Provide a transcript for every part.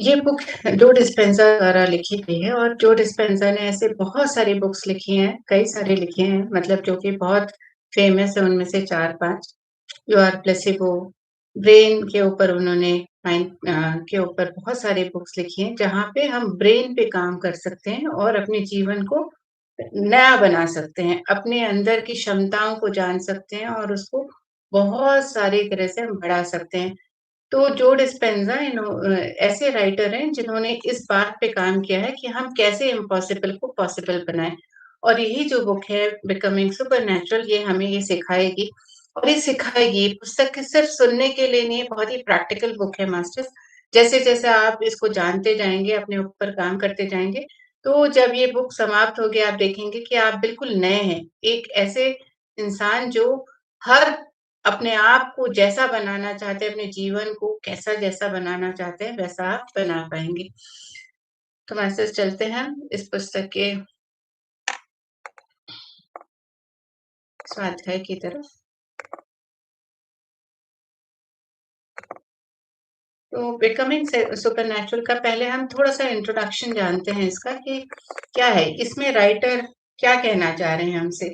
ये बुक जो डिस्पेंज़ा द्वारा लिखी गई है और जो डिस्पेंज़ा ने ऐसे बहुत सारी बुक्स लिखी हैं, कई सारे लिखे हैं मतलब जो कि बहुत फ़ेमस है उनमें से 4-5 यू आर प्लेसिबो, ब्रेन के ऊपर उन्होंने के ऊपर बहुत सारी बुक्स लिखी हैं, जहाँ पे हम ब्रेन पे काम कर सकते हैं और अपने जीवन को नया बना सकते हैं, अपने अंदर की क्षमताओं को जान सकते हैं और उसको बहुत सारी तरह से हम बढ़ा सकते हैं। तो जो डिस्पेंज़ा ऐसे राइटर हैं जिन्होंने इस बात पे काम किया है कि हम कैसे इम्पॉसिबल को पॉसिबल बनाएँ। और यही जो बुक है बिकमिंग सुपरनैचुरल ये हमें ये सिखाएगी और ये सिखाएगी पुस्तक सिर्फ़ सुनने के लिए नहीं है, बहुत ही प्रैक्टिकल बुक है मास्टर्स। जैसे-जैसे आप इसको जानते जाएँगे, अपने ऊपर काम करते जाएँगे, तो जब ये बुक समाप्त होगी आप देखेंगे कि आप बिल्कुल नए हैं। एक ऐसे इंसान जो हर अपने आप को जैसा बनाना चाहते हैं, अपने जीवन को कैसा जैसा बनाना चाहते हैं, वैसा आप बना पाएँगे। तो मास्टर्स चलते हैं इस पुस्तक के स्वाध्याय की तरफ। तो बिकमिंग से सुपरनैचुरल का पहले हम थोड़ा-सा इंट्रोडक्शन जानते हैं इसका कि क्या है? इसमें राइटर क्या कहना चाह रहे हैं हमसे?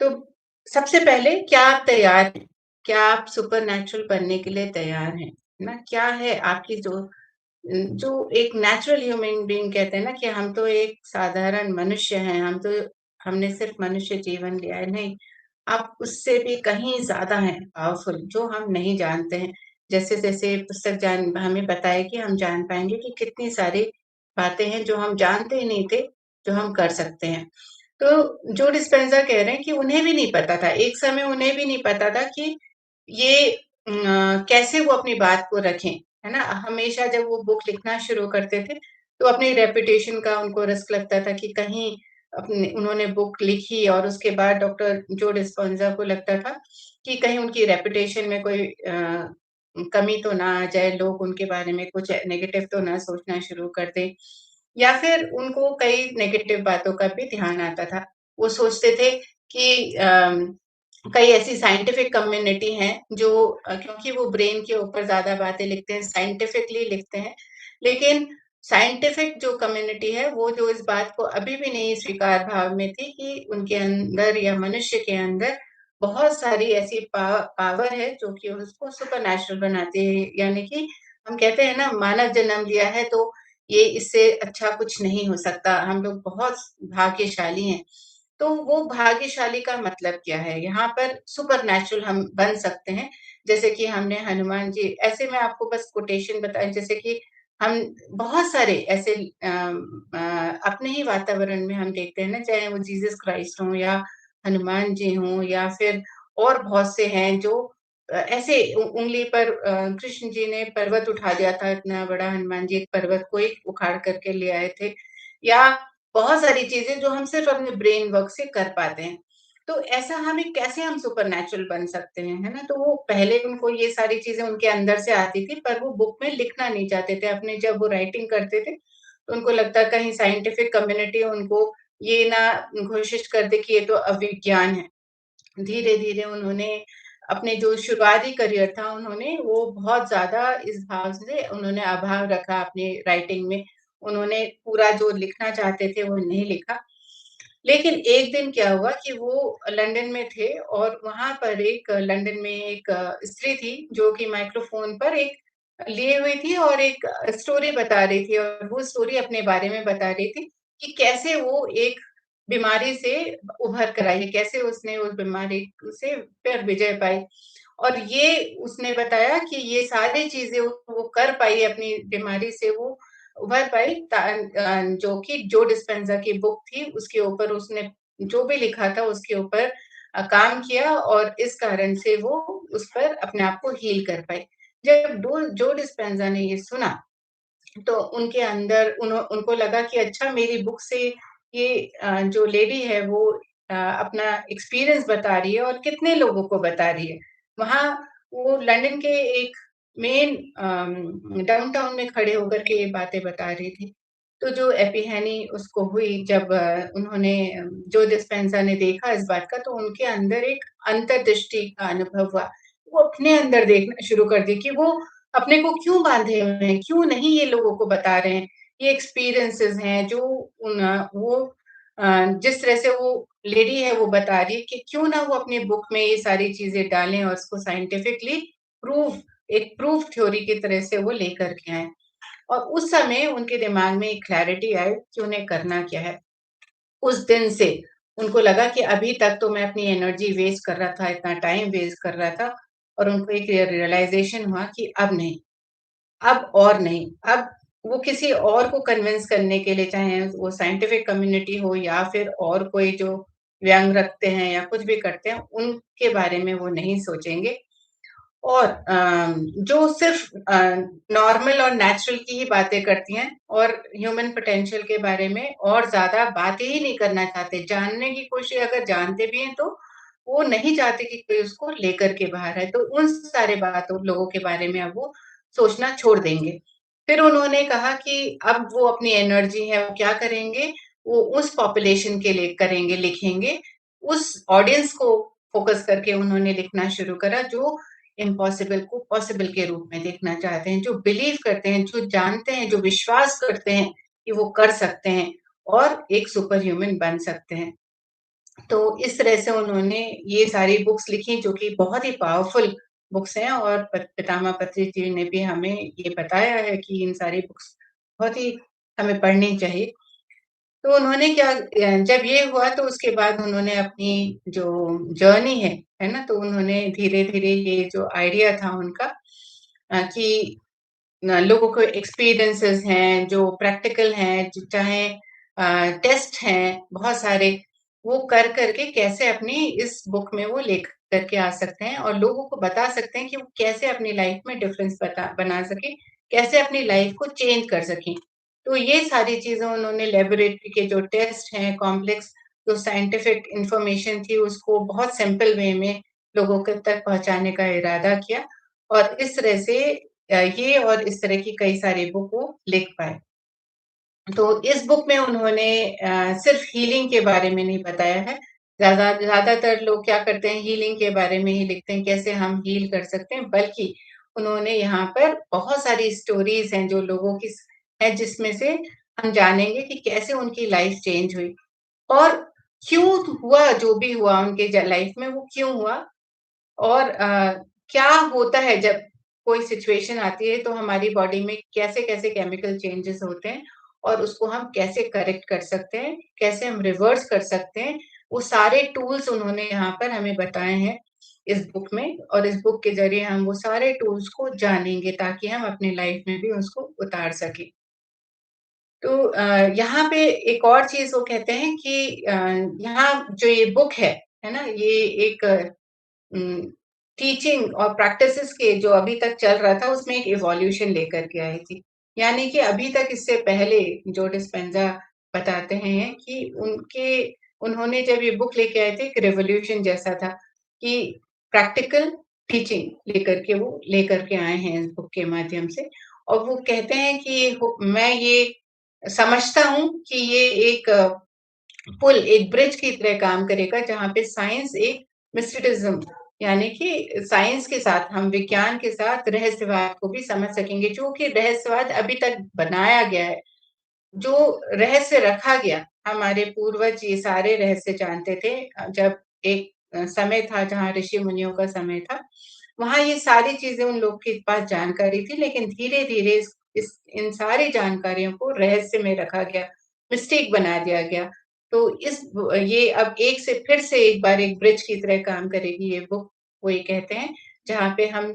तो सबसे पहले क्या आप तैयार हैं? क्या आप सुपरनैचुरल बनने के लिए तैयार हैं? है ना? क्या है आपकी जो एक नेचुरल ह्यूमन बीइंग कहते हैं ना कि हम तो एक साधारण मनुष्य हैं, हमने सिर्फ़ मनुष्य जीवन लिया है, नहीं, आप उससे भी कहीं ज़्यादा हैं पावरफुल, जो हम नहीं जानते हैं। जैसे-जैसे पुस्तक जान हमें बताएगी, हम जान पाएँगे कि कितनी सारी बातें हैं जो हम जानते ही नहीं थे, जो हम कर सकते हैं। तो जो डिस्पेंज़ा कह रहे हैं कि उन्हें भी नहीं पता था, एक समय उन्हें भी नहीं पता था कि ये कैसे वो अपनी बात को रखें, है ना? हमेशा जब वो बुक लिखना शुरू करते थे, तो अपनी रेपुटेशन का उनको रिस्क लगता था कि कहीं अपने उन्होंने बुक लिखी और उसके बाद डॉक्टर जो डिस्पेंज़ा को लगता था कि कहीं उनकी रेपुटेशन में कोई कमी तो ना आ जाए, लोग उनके बारे में कुछ नेगेटिव तो ना सोचना शुरू कर दें या फिर उनको कई नेगेटिव बातों का भी ध्यान आता था। वो सोचते थे कि कई ऐसी साइंटिफिक कम्युनिटी हैं जो क्योंकि वो ब्रेन के ऊपर ज़्यादा बातें लिखते हैं, साइंटिफिकली लिखते हैं, लेकिन साइंटिफिक जो कम्युनिटी है, वो जो इस बात को अभी भी नहीं स्वीकार भाव में थी कि उनके अंदर या मनुष्य के अंदर बहुत सारी ऐसी पावर है जो कि उसको सुपरनैचुरल बनाती है। यानी कि हम कहते हैं ना मानव जन्म लिया है तो ये इससे अच्छा कुछ नहीं हो सकता, हम लोग बहुत भाग्यशाली हैं। तो वो भाग्यशाली का मतलब क्या है? यहाँ पर सुपरनैचुरल हम बन सकते हैं, जैसे कि हमने हनुमान जी ऐसे मैं आपको बस कोटेशन बताएँ जैसे कि हम बहुत सारे ऐसे अपने ही वातावरण में हम देखते हैं ना, चाहे वो जीसस क्राइस्ट हों या हनुमान जी हों या फिर और बहुत से हैं जो ऐसे उँगली पर कृष्ण जी ने पर्वत उठा दिया था, इतना बड़ा हनुमान जी एक पर्वत को ही उखाड़ कर के ले आए थे या बहुत सारी चीज़ें जो हम सिर्फ़ अपने ब्रेन वर्क से कर पाते हैं। तो ऐसा हमें कैसे हम सुपरनैचुरल बन सकते हैं, है ना? तो वो पहले उनको ये सारी चीज़ें उनके अंदर से आती थी, पर वो बुक में लिखना नहीं चाहते थे। अपने जब वो राइटिंग करते थे, तो उनको लगता कहीं साइंटिफिक कम्युनिटी उनको ये ना घोषित कर दे कि ये तो अविज्ञान है। धीरे-धीरे उन्होंने अपने जो शुरुआती करियर था उन्होंने वो बहुत ज़्यादा इस भाव से उन्होंने अभाव रखा अपनी राइटिंग में। उन्होंने पूरा जो लिखना चाहते थे वो नहीं लिखा। लेकिन एक दिन क्या हुआ कि वो लंदन में थे और वहाँ पर एक लंदन में एक स्त्री थी जो कि माइक्रोफ़ोन पर एक लिए हुई थी और एक स्टोरी बता रही थी और वो स्टोरी अपने बारे में बता रही थी कि कैसे वो एक बीमारी से उभर कर आई है, कैसे उसने उस बीमारी से पर विजय पाई। और ये उसने बताया कि ये सारी चीज़ें वो कर पाई अपनी बीमारी से वो उभर पाई जो कि जो डिस्पेंज़ा की बुक थी उसके ऊपर उसने जो भी लिखा था उसके ऊपर काम किया और इस कारण से वो उस पर अपने आप को हील कर पाई। जब डो जो डिस्पेंज़ा ने ये सुना तो उनके अंदर उनको लगा कि अच्छा मेरी बुक से ये जो लेडी है वो अपना एक्सपीरियंस बता रही है और कितने लोगों को बता रही है। वहाँ वो लंदन के एक मेन डाउनटाउन में खड़े होकर के ये बातें बता रही थी। तो जो एपिफैनी उसको हुई जब उन्होंने जो डिस्पेंज़ा ने देखा इस बात का तो उनके अंदर एक अंतर्दृष्टि का अनुभव हुआ। वो अपने अंदर देखना शुरू कर दी कि वो अपने को क्यों बाँधे हुए हैं? क्यों नहीं ये लोगों को बता रहे हैं? ये एक्सपीरियंसेस हैं जो वो जिस तरह से वो लेडी है वो बता रही है कि क्यों ना वो अपनी बुक में ये सारी चीज़ें डालें और उसको साइंटिफिकली प्रूव एक प्रूफ थ्योरी की तरह से वो लेकर के आएँ। और उस समय उनके दिमाग में एक क्लैरिटी आई कि उन्हें करना क्या है। उस दिन से उनको लगा कि अभी तक तो मैं अपनी एनर्जी वेस्ट कर रहा था, इतना टाइम वेस्ट कर रहा था और उनको एक रियलाइज़ेशन हुआ कि अब नहीं, अब और नहीं। अब वो किसी और को कन्विंस करने के लिए चाहे वो साइंटिफिक कम्युनिटी हो या फिर और कोई जो व्यंग रखते हैं या कुछ भी करते हैं, उनके बारे में वो नहीं सोचेंगे। और जो सिर्फ़ नॉर्मल और नेचुरल की ही बातें करती हैं और ह्यूमन पोटेंशियल के बारे में और ज़्यादा बातें ही नहीं करना चाहते। जानने की कोशिश अगर जानते भी हैं तो वो नहीं चाहते कि कोई उसको लेकर के बाहर आए। तो उन सारे बातों लोगों के बारे में अब वो सोचना छोड़ देंगे। फिर उन्होंने कहा कि अब वो अपनी एनर्जी है वो क्या करेंगे, वो उस पॉपुलेशन के लिए करेंगे, लिखेंगे। उस ऑडियंस को फ़ोकस करके उन्होंने लिखना शुरू करा जो इम्पॉसिबल को पॉसिबल के रूप में देखना चाहते हैं, जो बिलीव करते हैं, जो जानते हैं, जो विश्वास करते हैं कि वो कर सकते हैं और एक सुपर ह्यूमन बन सकते हैं। तो इस तरह से उन्होंने ये सारी बुक्स लिखी जो कि बहुत ही पावरफुल बुक्स हैं और पितामह पत्री जी ने भी हमें ये बताया है कि इन सारी बुक्स बहुत ही हमें पढ़नी चाहिए। तो उन्होंने क्या जब ये हुआ तो उसके बाद उन्होंने अपनी जो जर्नी है ना? तो उन्होंने धीरे-धीरे ये जो आइडिया था उनका कि लोगों को एक्सपीरियंसेस हैं, जो प्रैक्टिकल हैं, ज चाहे टेस्ट हैं बहुत सारे, वो कर के कैसे अपनी इस बुक में वो लेकर के आ सकते हैं और लोगों को बता सकते हैं कि वो कैसे अपनी लाइफ में डिफरेंस बना सकें, कैसे अपनी लाइफ को चेंज कर सकें। तो ये सारी चीज़ें उन्होंने लैबोरेटरी के जो टेस्ट हैं, कॉम्प्लेक्स जो साइंटिफिक इन्फॉर्मेशन थी, उसको बहुत सिंपल वे में लोगों के तक पहुँचाने का इरादा किया और इस तरह से ये और इस तरह की कई सारी बुक वो लिख पाए। तो इस बुक में उन्होंने सिर्फ़ हीलिंग के बारे में नहीं बताया है। ज़्यादातर लोग क्या करते हैं हीलिंग के बारे में ही लिखते हैं, कैसे हम हील कर सकते हैं, बल्कि उन्होंने यहाँ पर बहुत सारी स्टोरीज़ हैं जो लोगों की है जिसमें से हम जानेंगे कि कैसे उनकी लाइफ़ चेंज हुई और क्यों हुआ जो भी हुआ उनके लाइफ़ में वो क्यों हुआ और क्या होता है जब कोई सिचुएशन आती है तो हमारी बॉडी में कैसे-कैसे केमिकल चेंजेस होते हैं और उसको हम कैसे करेक्ट कर सकते हैं, कैसे हम रिवर्स कर सकते हैं, वो सारे टूल्स उन्होंने यहाँ पर हमें बताए हैं इस बुक में और इस बुक के ज़रिए हम वो सारे टूल्स को जानेंगे ताकि हम अपनी लाइफ में भी उसको उतार सकें। तो यहाँ पे एक और चीज़ वो कहते हैं कि यहाँ जो ये बुक है ना? ये एक उम, टीचिंग और प्रैक्टिसेज़ के जो अभी तक चल रहा था, उसमें एक इवोल्यूशन लेकर के आई थी। यानी कि अभी तक इससे पहले जो डिस्पेंज़ा बताते हैं कि उन्होंने जब ये बुक लेके आए थे, एक रिवॉल्यूशन जैसा था कि प्रैक्टिकल टीचिंग लेकर के आए हैं इस बुक के माध्यम से और वो कहते हैं कि मैं ये समझता हूँ कि ये एक पुल एक ब्रिज की तरह काम करेगा जहाँ पे साइंस एक मिस्टिसिज्म यानी कि साइंस के साथ हम विज्ञान के साथ रहस्यवाद को भी समझ सकेंगे जो कि रहस्यवाद अभी तक बनाया गया है जो रहस्य रखा गया हमारे पूर्वज ये सारे रहस्य जानते थे जब एक समय था जहाँ ऋषि मुनियों का समय था वहाँ ये सारी चीजें उन लोग के पास जानकारी थी लेकिन धीरे धीरे इस इन सारी जानकारियों को रहस्य में रखा गया मिस्टेक बना दिया गया तो ये अब एक से फिर से एक बार एक ब्रिज की तरह काम करेगी ये बुक वो ये कहते हैं जहाँ पे हम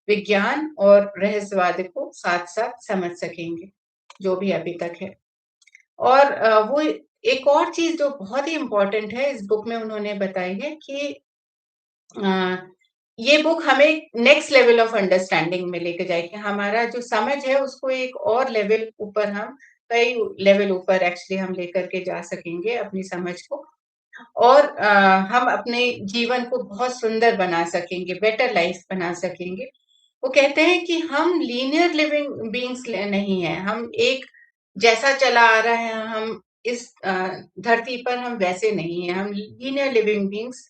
विज्ञान और रहस्यवाद को साथ साथ समझ सकेंगे जो भी अभी तक है और वो एक और चीज़ जो बहुत ही इम्पोर्टेंट है इस बुक में उन्होंने बताई है कि अ, ये बुक हमें नेक्स्ट लेवल ऑफ अंडरस्टैंडिंग में लेके जाएगी। हमारा जो समझ है उसको एक और लेवल ऊपर हम कई लेवल ऊपर एक्चुअली हम लेकर के जा सकेंगे अपनी समझ को और हम अपने जीवन को बहुत सुंदर बना सकेंगे, बेटर लाइफ बना सकेंगे। वो कहते हैं कि हम लीनियर लिविंग बीइंग्स नहीं हैं। हम एक जैसा चला आ रहा है हम इस धरती पर हम वैसे नहीं हैं। हम लीनियर लिविंग बीइंग्स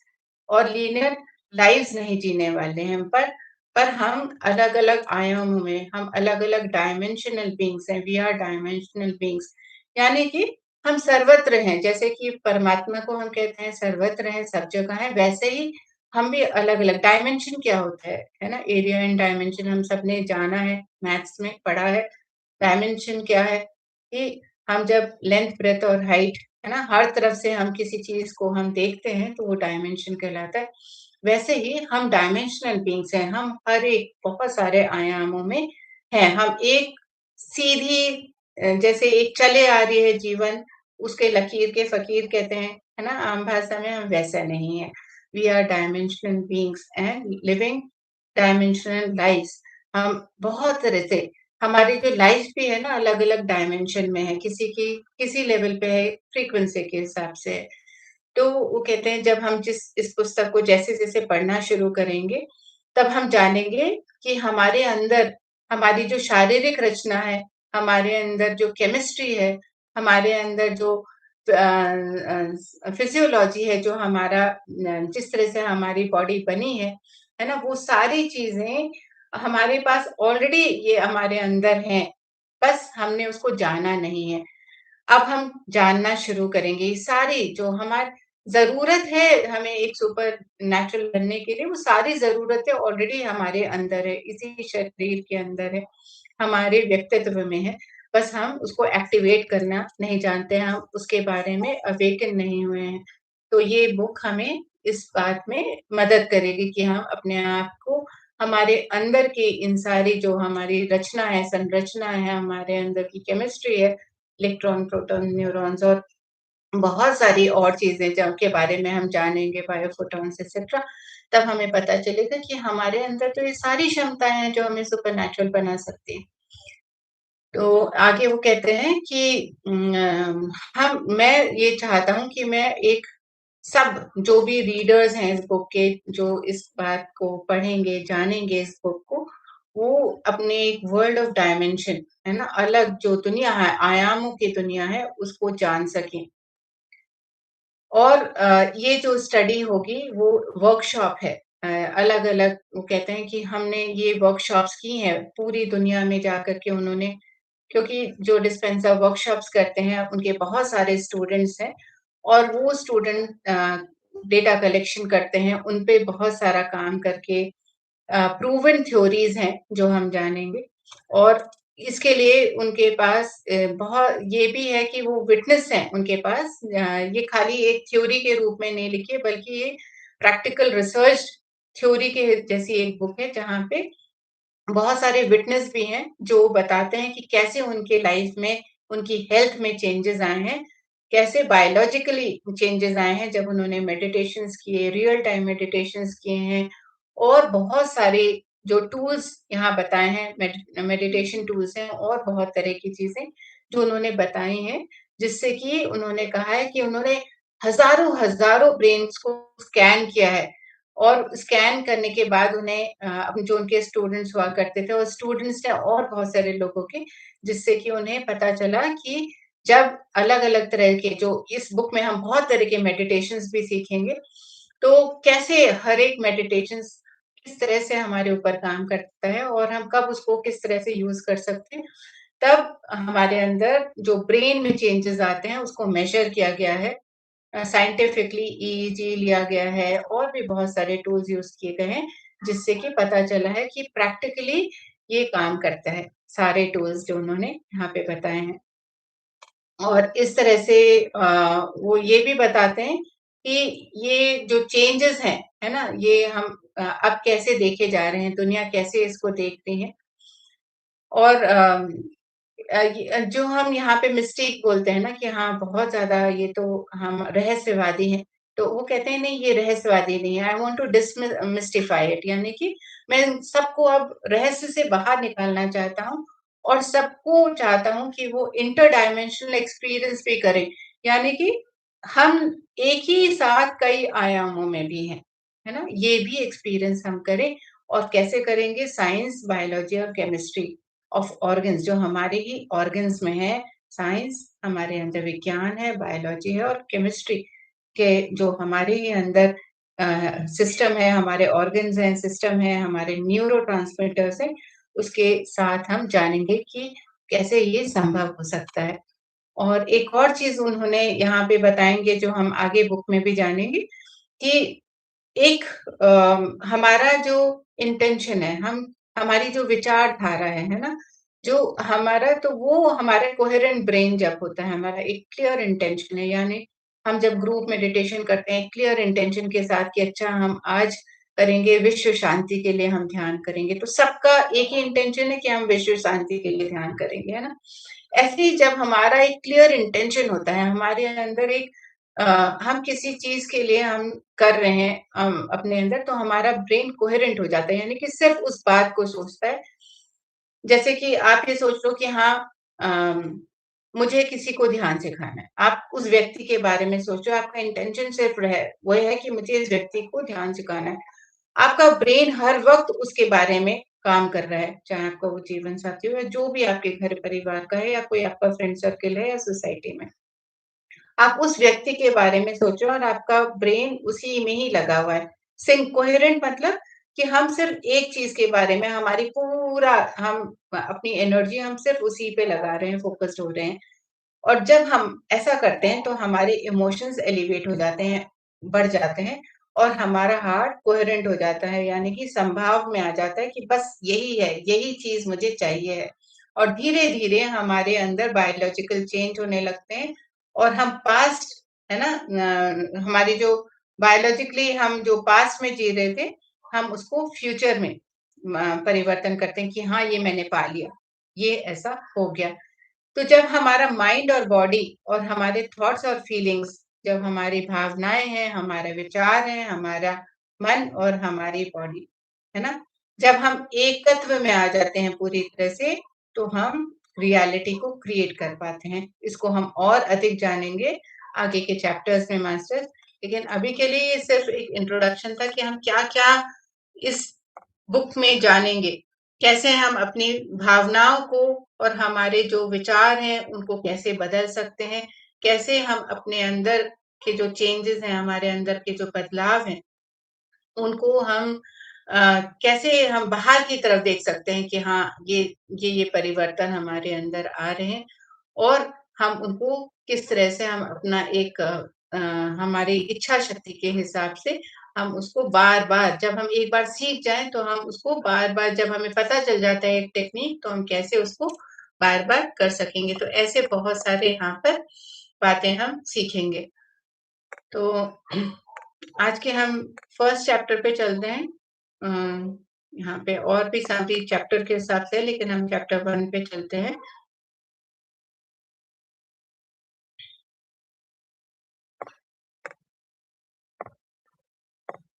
और लीनियर लाइव्स नहीं जीने वाले हैं। पर पर हम अलग-अलग आयामों में, हम अलग-अलग डायमेंशनल बीइंग्स हैं, वी आर डायमेंशनल बीइंग्स यानी कि हम सर्वत्र हैं, जैसे कि परमात्मा को हम कहते हैं सर्वत्र हैं, सब जगह हैं, वैसे ही हम भी अलग-अलग डायमेंशन क्या होता है ना? एरिया एंड डायमेंशन हम सबने जाना है, मैथ्स में पढ़ा है। डायमेंशन क्या है कि हम जब लेंथ, ब्रेथ और हाइट, है ना? हर तरफ से हम किसी चीज़ को हम देखते हैं, तो वो डायमेंशन कहलाता है। वैसे ही हम डायमेंशनल बीइंग्स हैं, हम हर एक बहुत सारे आयामों में हैं। हम एक सीधी जैसे एक चले आ रही है जीवन, उसके लकीर के फ़कीर कहते हैं, है ना? आम भाषा में हम वैसा नहीं है। We are dimensional beings and living dimensional lifes. हम बहुत तरह से हमारी जो लाइफ़ भी है ना अलग-अलग डायमेंशन में है, किसी की किसी लेवल पे है, फ्रीक्वेंसी के हिसाब से है। तो वो कहते हैं जब हम जिस इस पुस्तक को जैसे-जैसे पढ़ना शुरू करेंगे, तब हम जानेंगे कि हमारे अंदर हमारी जो शारीरिक रचना है, हमारे अंदर जो केमिस्ट्री है, हमारे अंदर जो फिज़ियोलॉजी है, जो हमारा जिस तरह से हमारी बॉडी बनी है ना? वो सारी चीज़ें हमारे पास ऑलरेडी ये हमारे अंदर हैं, बस हमने उसको जाना नहीं है। अब हम जानना शुरू करेंगे, ये सारी जो ज़रूरत है हमें एक सुपर नेचुरल बनने के लिए, वो सारी ज़रूरतें ऑलरेडी हमारे अंदर है, इसी शरीर के अंदर है, हमारे व्यक्तित्व में है। बस हम उसको एक्टिवेट करना नहीं जानते हैं, हम उसके बारे में अवेकन नहीं हुए हैं। तो ये बुक हमें इस बात में मदद करेगी कि हम अपने आप को हमारे अंदर की इन सारी जो हमारी रचना है, संरचना है, हमारे अंदर की केमिस्ट्री है, इलेक्ट्रॉन, प्रोटॉन, न्यूरॉन्स और बहुत सारी और चीज़ें जिनके बारे में हम जानेंगे बायोफोटॉन्स एक्सेट्रा, तब हमें पता चलेगा कि हमारे अंदर तो ये सारी क्षमताएँ हैं जो हमें सुपरनैचुरल बना सकती हैं। तो आगे वो कहते हैं कि मैं ये चाहता हूँ कि मैं एक सब जो भी रीडर्स हैं इस बुक के, जो इस बात को पढ़ेंगे, जानेंगे इस बुक को, वो अपने एक वर्ल्ड ऑफ डायमेंशन, है ना? अलग जो दुनिया है, आयामों की दुनिया है, उसको जान सकें। और ये जो स्टडी होगी वो वर्कशॉप है। अलग-अलग वो कहते हैं कि हमने ये वर्कशॉप्स की हैं, पूरी दुनिया में जाकर के उन्होंने क्योंकि जो डिस्पेंसर वर्कशॉप्स करते हैं, उनके बहुत सारे स्टूडेंट्स हैं और वो स्टूडेंट डेटा कलेक्शन करते हैं, उन पे बहुत सारा काम करके प्रूवन थ्योरीज़ हैं, जो हम जानेंगे और इसके लिए उनके पास बहुत ये भी है कि वो विटनेस हैं उनके पास ये खाली एक थ्योरी के रूप में नहीं लिखी है, बल्कि ये प्रैक्टिकल रिसर्च थ्योरी के जैसी एक बुक है, जहाँ पे बहुत सारे विटनेस भी हैं, जो बताते हैं कि कैसे उनके लाइफ में, उनकी हेल्थ में चेंजेज़ आए हैं, कैसे बायोलॉजिकली चेंजेज़ आए हैं जब उन्होंने मेडिटेशंस किए, रियल टाइम मेडिटेशंस किए हैं और बहुत सारे जो टूल्स यहाँ बताए हैं, मेडिटेशन टूल्स हैं और बहुत तरह की चीज़ें जो उन्होंने बताई हैं, जिससे कि उन्होंने कहा है कि उन्होंने हज़ारों-हज़ारों ब्रेन्स को स्कैन किया है और स्कैन करने के बाद उन्हें जो उनके स्टूडेंट्स हुआ करते थे और स्टूडेंट्स ने और बहुत सारे लोगों के, जिससे कि उन्हें पता चला कि जब अलग-अलग तरह के जो इस बुक में हम बहुत तरह के मेडिटेशंस भी सीखेंगे, तो कैसे हर एक मेडिटेशंस किस तरह से हमारे ऊपर काम करता है और हम कब उसको किस तरह से यूज़ कर सकते हैं। तब हमारे अंदर जो ब्रेन में चेंजेज़ आते हैं, उसको मेज़र किया गया है साइंटिफिकली ईईजी लिया गया है और भी बहुत सारे टूल्स यूज़ किए गए हैं, जिससे कि पता चला है कि प्रैक्टिकली ये काम करता है, सारे टूल्स जो उन्होंने यहाँ पे बताए हैं। और इस तरह से वो ये भी बताते हैं कि ये जो चेंजेज़ हैं, है ना? ये हम अब कैसे देखे जा रहे हैं, दुनिया कैसे इसको देखती है और जो हम यहाँ पे मिस्टेक बोलते हैं ना कि हाँ, बहुत ज़्यादा ये तो हम रहस्यवादी हैं, तो वो कहते हैं नहीं ये रहस्यवादी नहीं है, I want to mystify it यानी कि मैं सबको अब रहस्य से बाहर निकालना चाहता हूँ और सबको चाहता हूँ कि वो इंटर डायमेंशनल एक्सपीरियंस भी करें। यानी कि हम एक ही साथ कई आयामों में भी हैं, है ना? ये भी एक्सपीरियंस हम करें और कैसे करेंगे? साइंस, बायोलॉजी और केमिस्ट्री ऑफ ऑर्गन्स जो हमारे ही ऑर्गन्स में है, साइंस हमारे अंदर विज्ञान है, बायोलॉजी है और केमिस्ट्री के जो हमारे ही अंदर सिस्टम है, हमारे ऑर्गन्स हैं, सिस्टम है, हमारे न्यूरोट्रांसमीटर्स हैं, उसके साथ हम जानेंगे कि कैसे ये संभव हो सकता है। और एक और चीज़ उन्होंने यहाँ पे बताएँगे जो हम आगे बुक में भी जानेंगे कि एक हमारा जो इंटेंशन है, हम हमारी जो विचारधारा है ना? जो हमारा तो वो हमारा कोहेरेंट ब्रेन जब होता है, हमारा एक क्लियर इंटेंशन है, यानी हम जब ग्रुप मेडिटेशन करते हैं, क्लियर इंटेंशन के साथ कि अच्छा हम आज करेंगे विश्व शांति के लिए हम ध्यान करेंगे, तो सबका एक ही इंटेंशन है कि हम विश्व शांति के लिए ध्यान करेंगे, है ना? ऐसे ही जब हमारा एक क्लियर इंटेंशन होता है, हमारे अंदर एक अ, हम किसी चीज़ के लिए हम कर रहे हैं अपने अंदर तो हमारा ब्रेन कोहेरेंट हो जाता है, यानी कि सिर्फ़ उस बात को सोचता है। जैसे कि आप ये सोच लो कि हाँ अम, मुझे किसी को ध्यान सिखाना है। आप उस व्यक्ति के बारे में सोचो, आपका इंटेंशन सिर्फ़ वो है कि मुझे इस व्यक्ति को ध्यान सिखाना है। आपका ब्रेन हर वक़्त उसके बारे में काम कर रहा है, चाहे आपका वो जीवन साथी हो या जो भी आपके घर परिवार का है या कोई आपका फ्रेंड सर्किल है या सोसाइटी में। आप उस व्यक्ति के बारे में सोचो और आपका ब्रेन उसी में ही लगा हुआ है। कोहेरेंट मतलब कि हम सिर्फ़ एक चीज़ के बारे में हमारी पूरा हम अपनी एनर्जी हम सिर्फ़ उसी पे लगा रहे हैं, फ़ोकस्ड हो रहे हैं। और जब हम ऐसा करते हैं तो हमारे इमोशंस एलिवेट हो जाते हैं, बढ़ जाते हैं और हमारा हार्ट कोहेरेंट हो जाता है यानी कि समभाव में आ जाता है कि बस यही है, यही चीज़ मुझे चाहिए है। और धीरे-धीरे हमारे अंदर बायोलॉजिकल चेंज होने लगते हैं और हम पास्ट है ना हमारी जो बायोलॉजिकली हम जो पास्ट में जी रहे थे, हम उसको फ्यूचर में परिवर्तन करते हैं कि हाँ, ये मैंने पा लिया, ये ऐसा हो गया। तो जब हमारा माइंड और बॉडी और हमारे थॉट्स और फीलिंग्स जब हमारी भावनाएँ हैं, हमारे विचार हैं, हमारा मन और हमारी बॉडी, है ना? जब हम एकत्व में आ जाते हैं पूरी तरह से, तो हम रियलिटी को क्रिएट कर पाते हैं। इसको हम और अधिक जानेंगे आगे के चैप्टर्स में मास्टर्स, लेकिन अभी के लिए ये सिर्फ़ एक इंट्रोडक्शन था कि हम क्या-क्या इस बुक में जानेंगे। कैसे हम अपनी भावनाओं को और हमारे जो विचार हैं, उनको कैसे बदल सकते हैं, कैसे हम अपने अंदर के जो चेंजेज़ हैं, हमारे अंदर के जो बदलाव हैं, उनको हम कैसे हम बाहर की तरफ देख सकते हैं कि हाँ, ये परिवर्तन हमारे अंदर आ रहे हैं और हम उनको किस तरह से हम अपना एक हमारी इच्छा शक्ति के हिसाब से हम उसको बार-बार जब हम एक बार सीख जाएँ, तो हम उसको बार-बार जब हमें पता चल जाता है एक टेक्नीक, तो हम कैसे उसको बार-बार कर सकेंगे। तो ऐसे बहुत सारे यहाँ पर बातें हम सीखेंगे। तो आज के हम फर्स्ट चैप्टर पे चलते हैं। यहाँ पे और भी सभी चैप्टर के हिसाब से है, लेकिन हम चैप्टर 1 पे चलते हैं।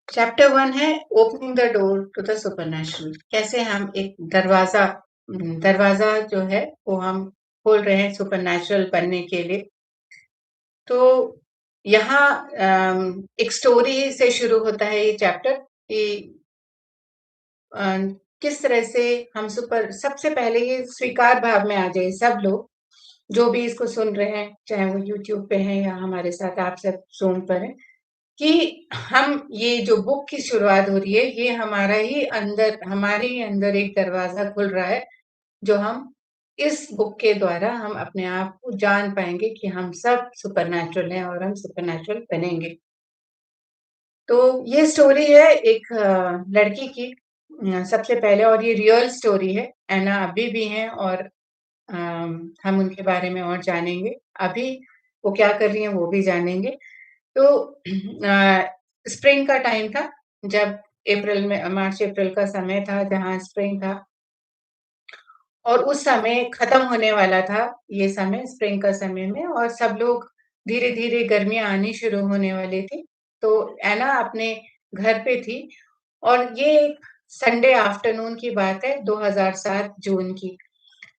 चैप्टर 1 है opening the door to the supernatural कैसे हम एक दरवाज़ा जो है वो हम खोल रहे हैं सुपरनैचुरल बनने के लिए। तो यहाँ एक स्टोरी से शुरू होता है ये चैप्टर कि अ, किस तरह से हम सबसे पहले ये स्वीकार भाव में आ जाए सब लोग, जो भी इसको सुन रहे हैं, चाहे वो यूट्यूब पे हैं या हमारे साथ आप सब ज़ूम पर हैं, कि हम ये जो बुक की शुरुआत हो रही है, ये हमारे ही अंदर एक दरवाज़ा खुल रहा है, जो हम इस बुक के द्वारा हम अपने आप को जान पाएँगे कि हम सब सुपरनैचुरल हैं और हम सुपरनैचुरल बनेंगे। तो ये स्टोरी है एक लड़की की सबसे पहले और ये रियल स्टोरी है। एना अभी भी हैं और हम उनके बारे में और जानेंगे। अभी वो क्या कर रही हैं वो भी जानेंगे। तो स्प्रिंग का टाइम था जब मार्च-अप्रैल का समय था जहाँ स्प्रिंग था और उस समय खत्म होने वाला था ये समय स्प्रिंग का समय में और सब लोग धीरे-धीरे गर्मियाँ आनी शुरू होने वाली थी। तो एना अपने घर पे थी और ये एक संडे आफ्टरनून की बात है 2007 जून की,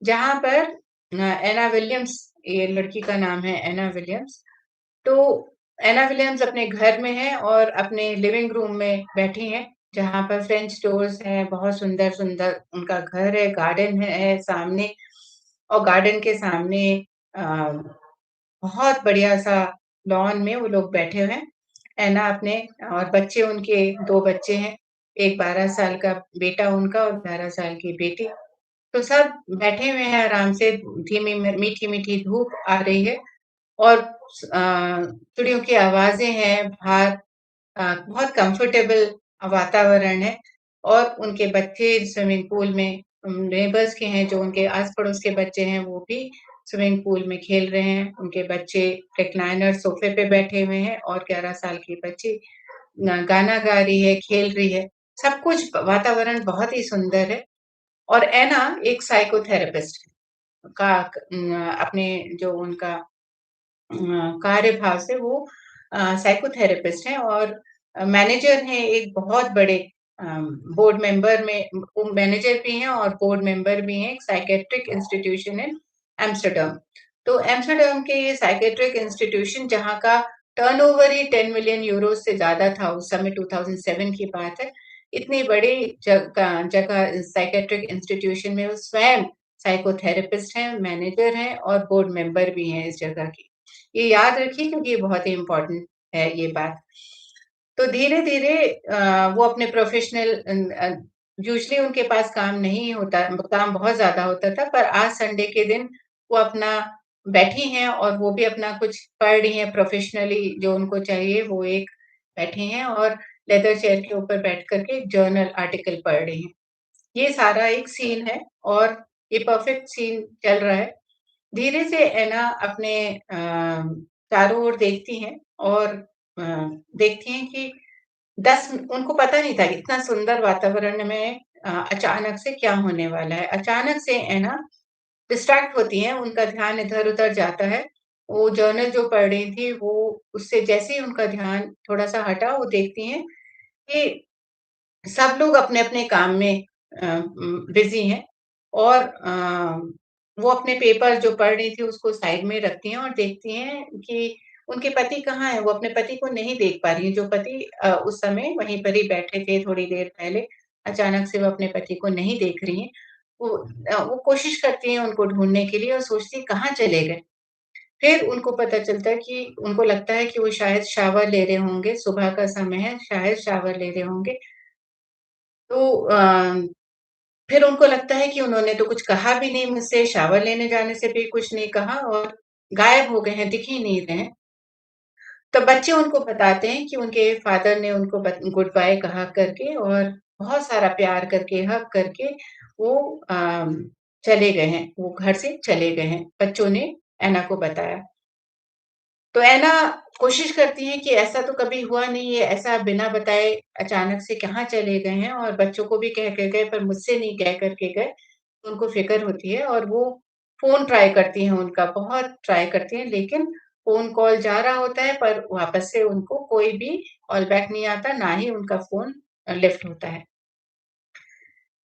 जहाँ पर एना विलियम्स ये लड़की का नाम है एना विलियम्स। तो एना विलियम्स अपने घर में हैं और अपने लिविंग रूम में बैठी हैं, जहाँ पर फ्रेंच डोर्स हैं, बहुत सुंदर-सुंदर उनका घर है, गार्डन है सामने और गार्डन के सामने अ, बहुत बढ़िया-सा लॉन में वो लोग बैठे हुए हैं। ऐना अपने और बच्चे उनके 2 बच्चे हैं, एक 12 साल का बेटा उनका और 11 साल की बेटी। तो सब बैठे हुए हैं आराम से, धीमी में मीठी-मीठी धूप आ रही है और चिड़ियों की आवाज़ें हैं, बाहर बहुत कंफर्टेबल वातावरण है और उनके बच्चे स्विमिंग पूल में नेबर्स के हैं, जो उनके आस-पड़ोस के बच्चे हैं, वो भी स्विमिंग पूल में खेल रहे हैं। उनके बच्चे रिक्लाइनर सोफ़े पे बैठे हुए हैं और 11 साल की बच्ची गाना गा रही है, खेल रही है। सब कुछ वातावरण बहुत ही सुंदर है और ऐना एक साइकोथेरेपिस्ट का अपने जो उनका कार्यभार से वो साइकोथेरेपिस्ट हैं और मैनेजर हैं एक बहुत बड़े बोर्ड मेंबर में वो मैनेजर भी हैं और बोर्ड मेंबर भी हैं एक साइकियाट्रिक इंस्टीट्यूशन इन एम्स्टर्डम। तो एम्स्टर्डम के ये साइकियाट्रिक इंस्टीट्यूशन जहाँ का टर्नओवर ही 10 मिलियन यूरो से ज़्यादा था उस समय 2007 की बात है। इतनी बड़ी जगह साइकियाट्रिक इंस्टीट्यूशन में वो स्वयं साइकोथेरेपिस्ट हैं, मैनेजर हैं और बोर्ड मेंबर भी हैं इस जगह की। ये याद रखिए क्योंकि ये बहुत ही इम्पोर्टेंट है ये बात। तो धीरे-धीरे वो अपने प्रोफ़ेशनल यूजुअली उनके पास काम नहीं होता काम बहुत ज़्यादा होता था, पर आज संडे के दिन वो अपना बैठी हैं और वो भी अपना कुछ पढ़ रही हैं प्रोफ़ेशनली जो उनको चाहिए वो एक बैठी हैं और लेदर चेयर के ऊपर बैठ कर के जर्नल आर्टिकल पढ़ रही हैं। ये सारा एक सीन है और ये परफ़ेक्ट सीन चल रहा है। धीरे से ऐना अपने चारों ओर देखती हैं और अ, देखती हैं कि 10 उनको पता नहीं था इतना सुंदर वातावरण में अचानक से क्या होने वाला है। अचानक से ऐना डिस्ट्रैक्ट होती हैं, उनका ध्यान इधर-उधर जाता है। वो जर्नल जो पढ़ रही थी, वो उससे जैसे ही उनका ध्यान थोड़ा-सा हटा, वो देखती हैं कि सब लोग अपने-अपने काम में बिज़ी हैं और वो अपने पेपर जो पढ़ रही थी उसको साइड में रखती हैं और देखती हैं कि उनके पति कहाँ हैं? वो अपने पति को नहीं देख पा रही हैं, जो पति उस समय वहीं पर ही बैठे थे थोड़ी देर पहले। अचानक से वो अपने पति को नहीं देख रही हैं। वो कोशिश करती हैं उनको ढूँढने के लिए और सोचती हैं कहाँ चले गए? फिर उनको पता चलता है कि उनको लगता है कि वो शायद शावर ले रहे होंगे, सुबह का समय है, शायद शावर ले रहे होंगे। तो फिर उनको लगता है कि उन्होंने तो कुछ कहा भी नहीं मुझसे, शावर लेने जाने से भी कुछ नहीं कहा और गायब हो गए हैं, दिख ही नहीं रहे हैं। तो बच्चे उनको बताते हैं कि उनके फादर ने उनको गुड बाय कहा करके और बहुत सारा प्यार करके, हग करके वो चले गए हैं, वो घर से चले गए हैं। बच्चों ने ऐना को बताया। तो ऐना कोशिश करती हैं कि ऐसा तो कभी हुआ नहीं है, ऐसा बिना बताए अचानक से कहाँ चले गए हैं और बच्चों को भी कह के गए पर मुझसे नहीं कह कर के गए। उनको फ़िक्र होती है और वो फ़ोन ट्राई करती हैं उनका, बहुत ट्राई करती हैं लेकिन फ़ोन कॉल जा रहा होता है पर वापस से उनको कोई भी कॉल बैक नहीं आता, ना ही उनका फ़ोन लिफ्ट होता है।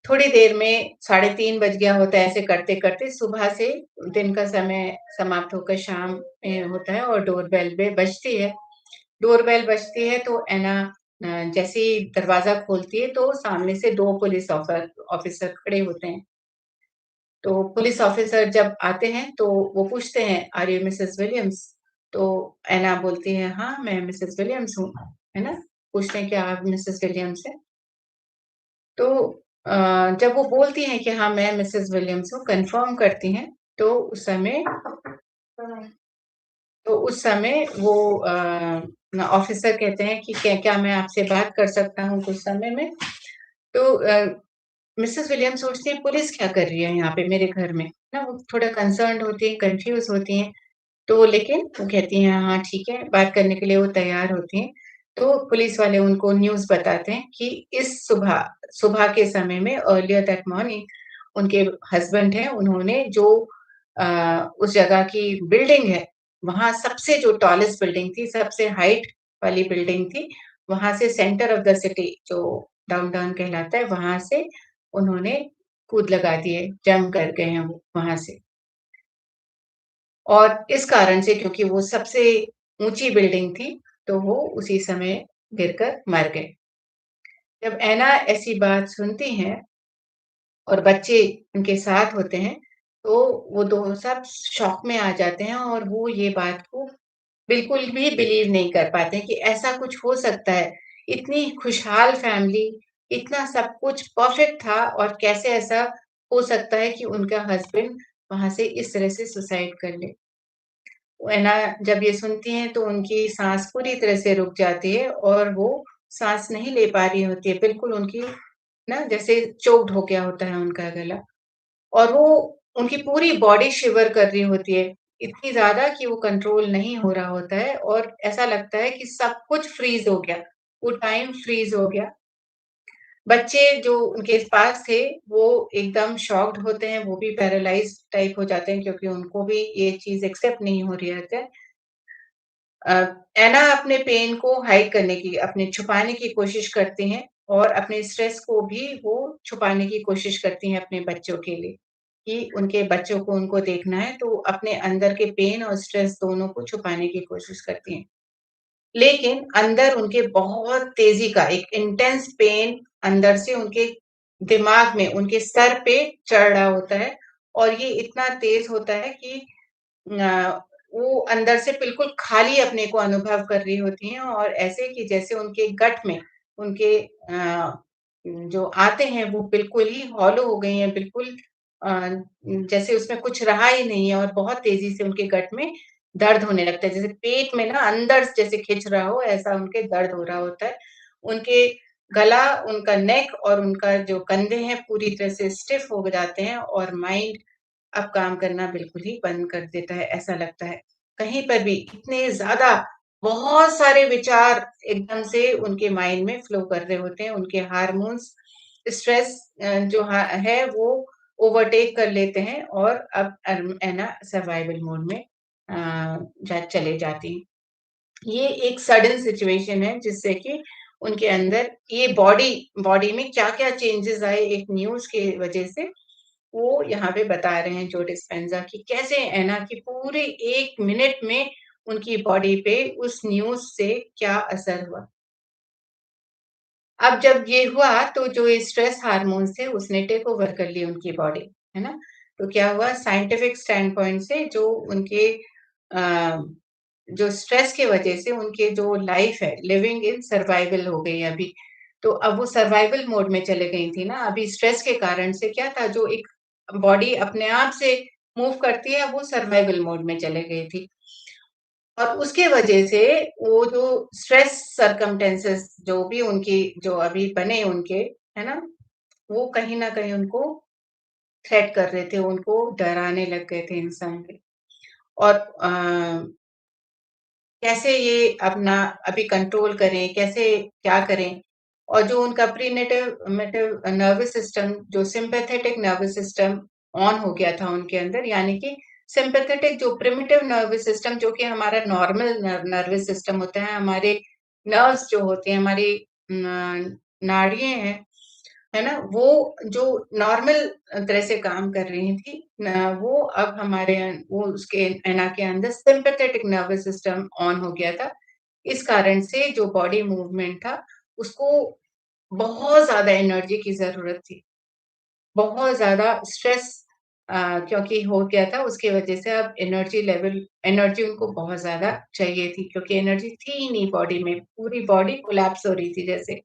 थोड़ी देर में 3:30 बज गया होता है ऐसे करते-करते, सुबह से दिन का समय समाप्त होकर शाम होता है और डोरबेल बे बजती है। डोरबेल बजती है तो ऐना जैसे ही दरवाज़ा खोलती है तो सामने से 2 पुलिस ऑफ़िसर खड़े होते हैं। तो पुलिस ऑफ़िसर जब आते हैं तो वो पूछते हैं, "आर यू मिसेज़ विलियम्स?" तो ऐना बोलती है, "हाँ, मैं मिसेज़ विलियम्स हूँ।" है ना? पूछते हैं, "क्या आप मिसेज़ विलियम्स हैं?" तो जब वो बोलती हैं कि हाँ, मैं मिसेज़ विलियम्स हूँ, कन्फ़र्म करती हैं, तो उस समय वो ऑफ़िसर कहते हैं कि क्या मैं आपसे बात कर सकता हूँ कुछ समय में? तो मिसेज़ विलियम्स सोचती हैं पुलिस क्या कर रही है यहाँ पे मेरे घर में? ना वो थोड़ा कंसर्न्ड होती हैं, कन्फ्यूज़ होती हैं। तो लेकिन वो कहती हैं, "हाँ, ठीक है।" बात करने के लिए वो तैयार होती हैं। तो पुलिस वाले उनको न्यूज़ बताते हैं कि इस सुबह सुबह के समय में अर्लियर दैट मॉर्निंग उनके हस्बैंड हैं, उन्होंने जो उस जगह की बिल्डिंग है, वहाँ सबसे जो टॉलेस्ट बिल्डिंग थी, सबसे हाइट वाली बिल्डिंग थी, वहाँ से सेंटर ऑफ द सिटी जो डाउनटाउन कहलाता है, वहाँ से उन्होंने कूद लगा दिए, जंप कर गए हैं वो वहाँ से। और इस कारण से क्योंकि वो सबसे ऊँची बिल्डिंग थी, तो वो उसी समय गिरकर मर गए। जब ऐना ऐसी बात सुनती हैं और बच्चे उनके साथ होते हैं, तो वो 2 सब शॉक में आ जाते हैं और वो ये बात को बिल्कुल भी बिलीव नहीं कर पाते हैं कि ऐसा कुछ हो सकता है। इतनी खुशहाल फैमिली, इतना सब कुछ परफेक्ट था और कैसे ऐसा हो सकता है कि उनका हस्बैंड वहाँ से इस तरह से सुसाइड कर ले। है ना, जब ये सुनती हैं तो उनकी साँस पूरी तरह से रुक जाती है और वो साँस नहीं ले पा रही होती है। बिल्कुल उनकी ना जैसे चोक्ड हो गया होता है उनका गला और वो उनकी पूरी बॉडी शिवर कर रही होती है, इतनी ज़्यादा कि वो कंट्रोल नहीं हो रहा होता है और ऐसा लगता है कि सब कुछ फ्रीज़ हो गया, वो टाइम फ्रीज़ हो गया। बच्चे जो उनके पास थे, वो एकदम शॉक्ड होते हैं, वो भी पैरालाइज़्ड टाइप हो जाते हैं क्योंकि उनको भी ये चीज़ एक्सेप्ट नहीं हो रही होता है। अ, ऐना अपने पेन को हाइड करने की, अपने छुपाने की कोशिश करती हैं और अपने स्ट्रेस को भी वो छुपाने की कोशिश करती हैं अपने बच्चों के लिए, कि उनके बच्चों को उनको देखना है, तो अपने अंदर के पेन और स्ट्रेस दोनों को छुपाने की कोशिश करती हैं। लेकिन अंदर उनके बहुत तेज़ी का एक इंटेंस पेन अंदर से उनके दिमाग में, उनके सर पे चढ़ रहा होता है और ये इतना तेज़ होता है कि वो अंदर से बिल्कुल खाली अपने को अनुभव कर रही होती हैं और ऐसे कि जैसे उनके गट में उनके जो आते हैं वो बिल्कुल ही हॉलो हो गई हैं, बिल्कुल अ, जैसे उसमें कुछ रहा ही नहीं है और बहुत तेज़ी से उनके गट में दर्द होने लगता है। जैसे पेट में ना अंदर जैसे खिंच रहा हो, ऐसा उनके दर्द हो रहा होता है। उनके गला, उनका नेक और उनका जो कंधे हैं पूरी तरह से स्टिफ हो जाते हैं और माइंड अब काम करना बिल्कुल ही बंद कर देता है, ऐसा लगता है। कहीं पर भी इतने ज़्यादा बहुत सारे विचार एकदम से उनके माइंड में फ्लो कर रहे होते हैं, उनके हार्मोन्स स्ट्रेस जो है वो ओवरटेक कर लेते हैं और अब है ना सर्वाइवल मोड में जा चले जाती हैं। ये एक सडन सिचुएशन है जिससे कि उनके अंदर ये बॉडी बॉडी में क्या-क्या चेंजेज़ आए एक न्यूज़ की वजह से वो यहाँ पे बता रहे हैं जो डिस्पेंज़ा कि कैसे है ना कि पूरे 1 मिनट में उनकी बॉडी पे उस न्यूज़ से क्या असर हुआ। अब जब ये हुआ तो जो ये स्ट्रेस हार्मोन्स थे उसने टेक ओवर कर ली उनकी बॉडी, है ना? तो क्या हुआ साइंटिफिक स्टैंड पॉइंट से जो उनके अ, जो स्ट्रेस की वजह से उनके जो लाइफ़ है, लिविंग इन सर्वाइवल हो गई अभी। तो अब वो सर्वाइवल मोड में चले गई थी ना, अभी स्ट्रेस के कारण से क्या था जो एक बॉडी अपने आप से मूव करती है, वो सर्वाइवल मोड में चले गई थी। और उसके वजह से वो जो स्ट्रेस सर्कमस्टेंसेस जो भी उनकी जो अभी बने उनके, है ना? वो कहीं न कहीं उनको थ्रेट कर रहे थे, उनको डराने लग गए थे इंसान पे। और कैसे ये अपना अभी कंट्रोल करें, कैसे क्या करें? और जो उनका प्रीनेटल मेटल नर्वस सिस्टम जो सिम्पैथेटिक नर्वस सिस्टम ऑन हो गया था उनके अंदर, यानी कि सिम्पैथेटिक जो प्रिमिटिव नर्वस सिस्टम जो कि हमारा नॉर्मल नर्वस सिस्टम होता है, हमारे नर्व्स जो होते हैं, हमारी नाड़ियाँ हैं, है ना? वो जो नॉर्मल तरह से काम कर रही थी वो अब हमारे वो उसके ऐना के अंदर सिम्पैथेटिक नर्वस सिस्टम ऑन हो गया था। इस कारण से जो बॉडी मूवमेंट था, उसको बहुत ज़्यादा एनर्जी की ज़रूरत थी। बहुत ज़्यादा स्ट्रेस क्योंकि हो गया था उसकी वज़ह से अब एनर्जी उनको बहुत ज़्यादा चाहिए थी क्योंकि एनर्जी थी ही नहीं बॉडी में, पूरी बॉडी कोलैप्स हो रही थी जैसे।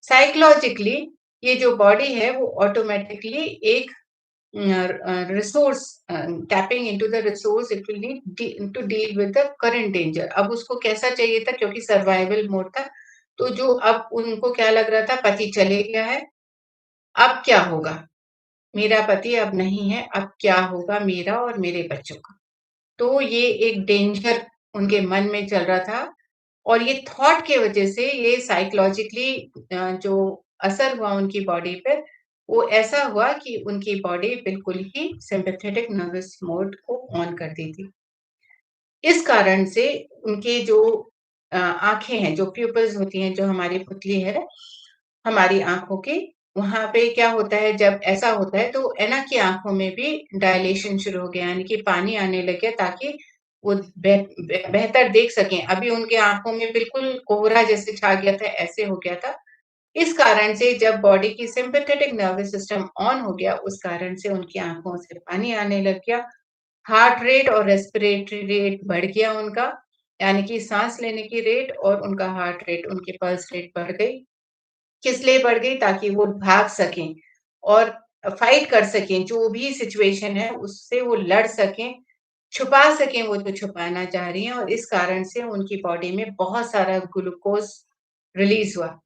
साइकोलॉजिकली ये जो बॉडी है वो ऑटोमैटिकली एक resource tapping into the resource it will need to deal with the current danger. अब उसको कैसा चाहिए था क्योंकि सर्वाइवल मोड था, तो जो अब उनको क्या लग रहा था पति चले गया है, अब क्या होगा? मेरा पति अब नहीं है, अब क्या होगा मेरा और मेरे बच्चों का? तो ये एक डेंजर उनके मन में चल रहा था और ये थॉट की वजह से ये साइकोलॉजिकली जो असर हुआ उनकी बॉडी पे, वो ऐसा हुआ कि उनकी बॉडी बिल्कुल ही सिम्पैथेटिक नर्वस मोड को ऑन कर दी थी। इस कारण से उनके जो आँखें हैं, जो प्यूपिल्स होती हैं, जो हमारी पुतली है, हमारी आँखों की, वहाँ पे क्या होता है जब ऐसा होता है तो ऐना की आँखों में भी डायलेशन शुरू हो गया, यानी कि पानी आने लग गया ताकि वो बेहतर देख सकें। अभी उनकी आँखों में बिल्कुल कोहरा जैसे छा गया था, ऐसे हो गया था। इस कारण से जब बॉडी की सिम्पैथेटिक नर्वस सिस्टम ऑन हो गया, उस कारण से उनकी आँखों से पानी आने लग गया। हार्ट रेट और रेस्पिरेटरी रेट बढ़ गया उनका यानी कि साँस लेने की रेट और उनका हार्ट रेट, उनकी पल्स रेट बढ़ गई। किस लिए बढ़ गई? ताकि वो भाग सकें और फाइट कर सकें, जो भी सिचुएशन है उससे वो लड़ सकें, छुपा सकें वो जो छुपाना चाह रही हैं और इस कारण से उनकी बॉडी में बहुत सारा ग्लूकोज़ रिलीज़ हुआ।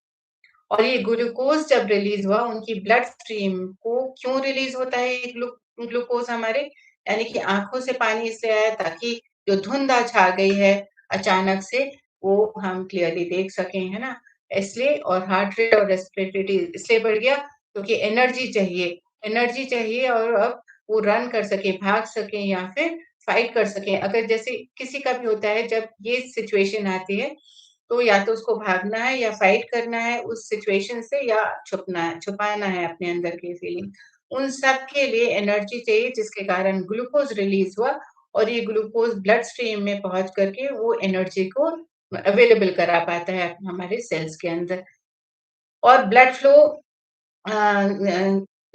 और ये ग्लूकोज़ जब रिलीज़ हुआ, उनकी ब्लड स्ट्रीम को क्यों रिलीज़ होता है ये ग्लूकोज़ हमारे? यानी कि आँखों से पानी इसलिए आया ताकि जो धुंध छा गई है अचानक से, वो हम क्लियरली देख सकें, है ना? इसलिए और हार्ट रेट और रेस्पिरेटरी इसलिए बढ़ गया क्योंकि एनर्जी चाहिए और अब वो रन कर सकें, भाग सकें या फिर फाइट कर सकें। अगर जैसे किसी का भी होता है जब ये सिचुएशन आती है तो या तो उसको भागना है या फाइट करना है उस सिचुएशन से या छुपाना है अपने अंदर की फीलिंग। उन सब के लिए एनर्जी चाहिए जिसके कारण ग्लूकोज़ रिलीज़ हुआ और ये ग्लूकोज़ ब्लड स्ट्रीम में पहुँच करके वो एनर्जी को अवेलेबल करा पाता है हमारे सेल्स के अंदर। और ब्लड फ्लो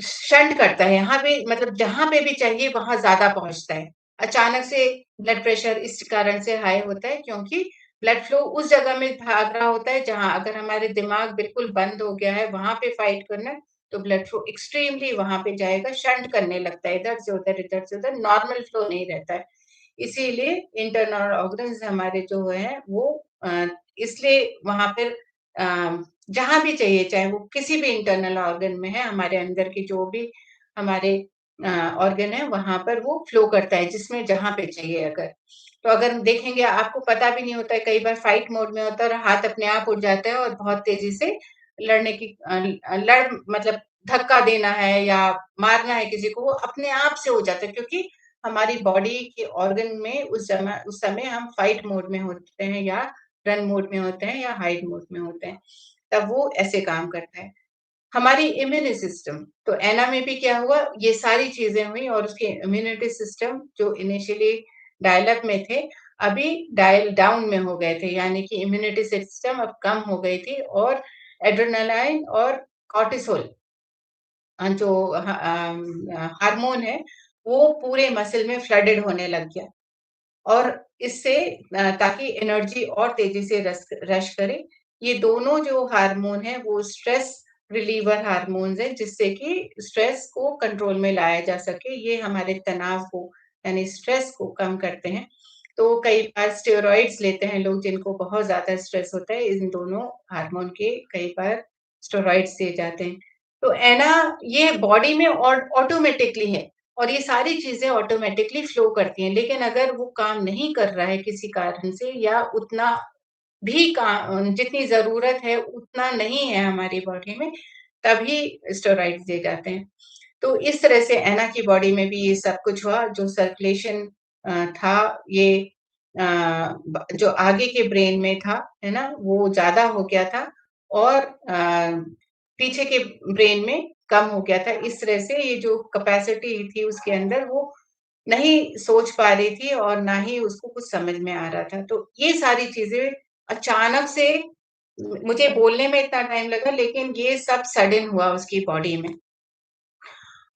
शंट करता है, यहाँ पे मतलब जहाँ पे भी चाहिए वहाँ ज़्यादा पहुँचता है। अचानक से ब्लड प्रेशर इस कारण से हाई होता है क्योंकि ब्लड फ्लो उस जगह में भाग रहा होता है जहाँ अगर हमारे दिमाग बिल्कुल बंद हो गया है, वहाँ पे फाइट करना है, तो ब्लड फ्लो एक्सट्रीमली वहाँ पे जाएगा, शंट करने लगता है इधर से उधर, नॉर्मल फ्लो नहीं रहता है। इसीलिए इंटरनल ऑर्गन्स हमारे जो हैं वो इसलिए वहाँ पर जहाँ भी चाहिए, चाहे वो किसी भी इंटरनल ऑर्गन में है, हमारे अंदर के जो भी हमारे ऑर्गन है, वहाँ पर वो फ्लो करता है, जिसमें जहाँ पे चाहिए अगर। तो अगर हम देखेंगे आपको पता भी नहीं होता है, कई बार फाइट मोड में होता है और हाथ अपने आप उठ जाता है और बहुत तेज़ी से लड़ने की लड़ मतलब धक्का देना है या मारना है किसी को, वो अपने आप से हो जाता है क्योंकि हमारी बॉडी के ऑर्गन में उस समय हम फाइट मोड में होते हैं या रन मोड में होते हैं या हाइड मोड में होते हैं, तब वो ऐसे काम करता है। हमारी इम्यून सिस्टम तो ऐना में भी क्या हुआ, ये सारी चीज़ें हुई और उसके इम्यूनिटी सिस्टम जो इनिशियली डायल अप में थे, अभी डायल डाउन में हो गए थे, यानी कि इम्यूनिटी सिस्टम अब कम हो गई थी और एड्रेनालाइन और कॉर्टिसोल जो हार्मोन है, वो पूरे मसल में फ्लडेड होने लग गया। और इससे ताकि एनर्जी और तेज़ी से रश करे। ये दोनों जो हार्मोन हैं वो स्ट्रेस रिलीवर हार्मोन्स हैं जिससे कि स्ट्रेस को कंट्रोल में लाया जा सके। ये हमारे तनाव को यानी स्ट्रेस को कम करते हैं। तो कई बार स्टेरॉइड्स लेते हैं लोग जिनको बहुत ज़्यादा स्ट्रेस होता है, इन दोनों हार्मोन के कई बार स्टेरॉइड्स दिए जाते हैं। तो है ना, ये बॉडी में ऑटोमैटिकली है। और ये सारी चीज़ें ऑटोमैटिकली फ्लो करती हैं, लेकिन अगर वो काम नहीं कर रहा है किसी कारण से या उतना भी जितनी ज़रूरत है उतना नहीं है हमारी बॉडी में, तभी स्टेरॉइड्स दिए जाते हैं। तो इस तरह से ऐना की बॉडी में भी ये सब कुछ हुआ, जो सर्कुलेशन था ये अ, ब जो आगे के ब्रेन में था, है ना? वो ज़्यादा हो गया था और पीछे के ब्रेन में कम हो गया था। इस तरह से ये जो कैपेसिटी थी उसके अंदर वो नहीं सोच पा रही थी और ना ही उसको कुछ समझ में आ रहा था। तो ये सारी चीज़ें अचानक से मुझे बोलने में इतना टाइम लगा लेकिन ये सब सडन हुआ उसकी बॉडी में।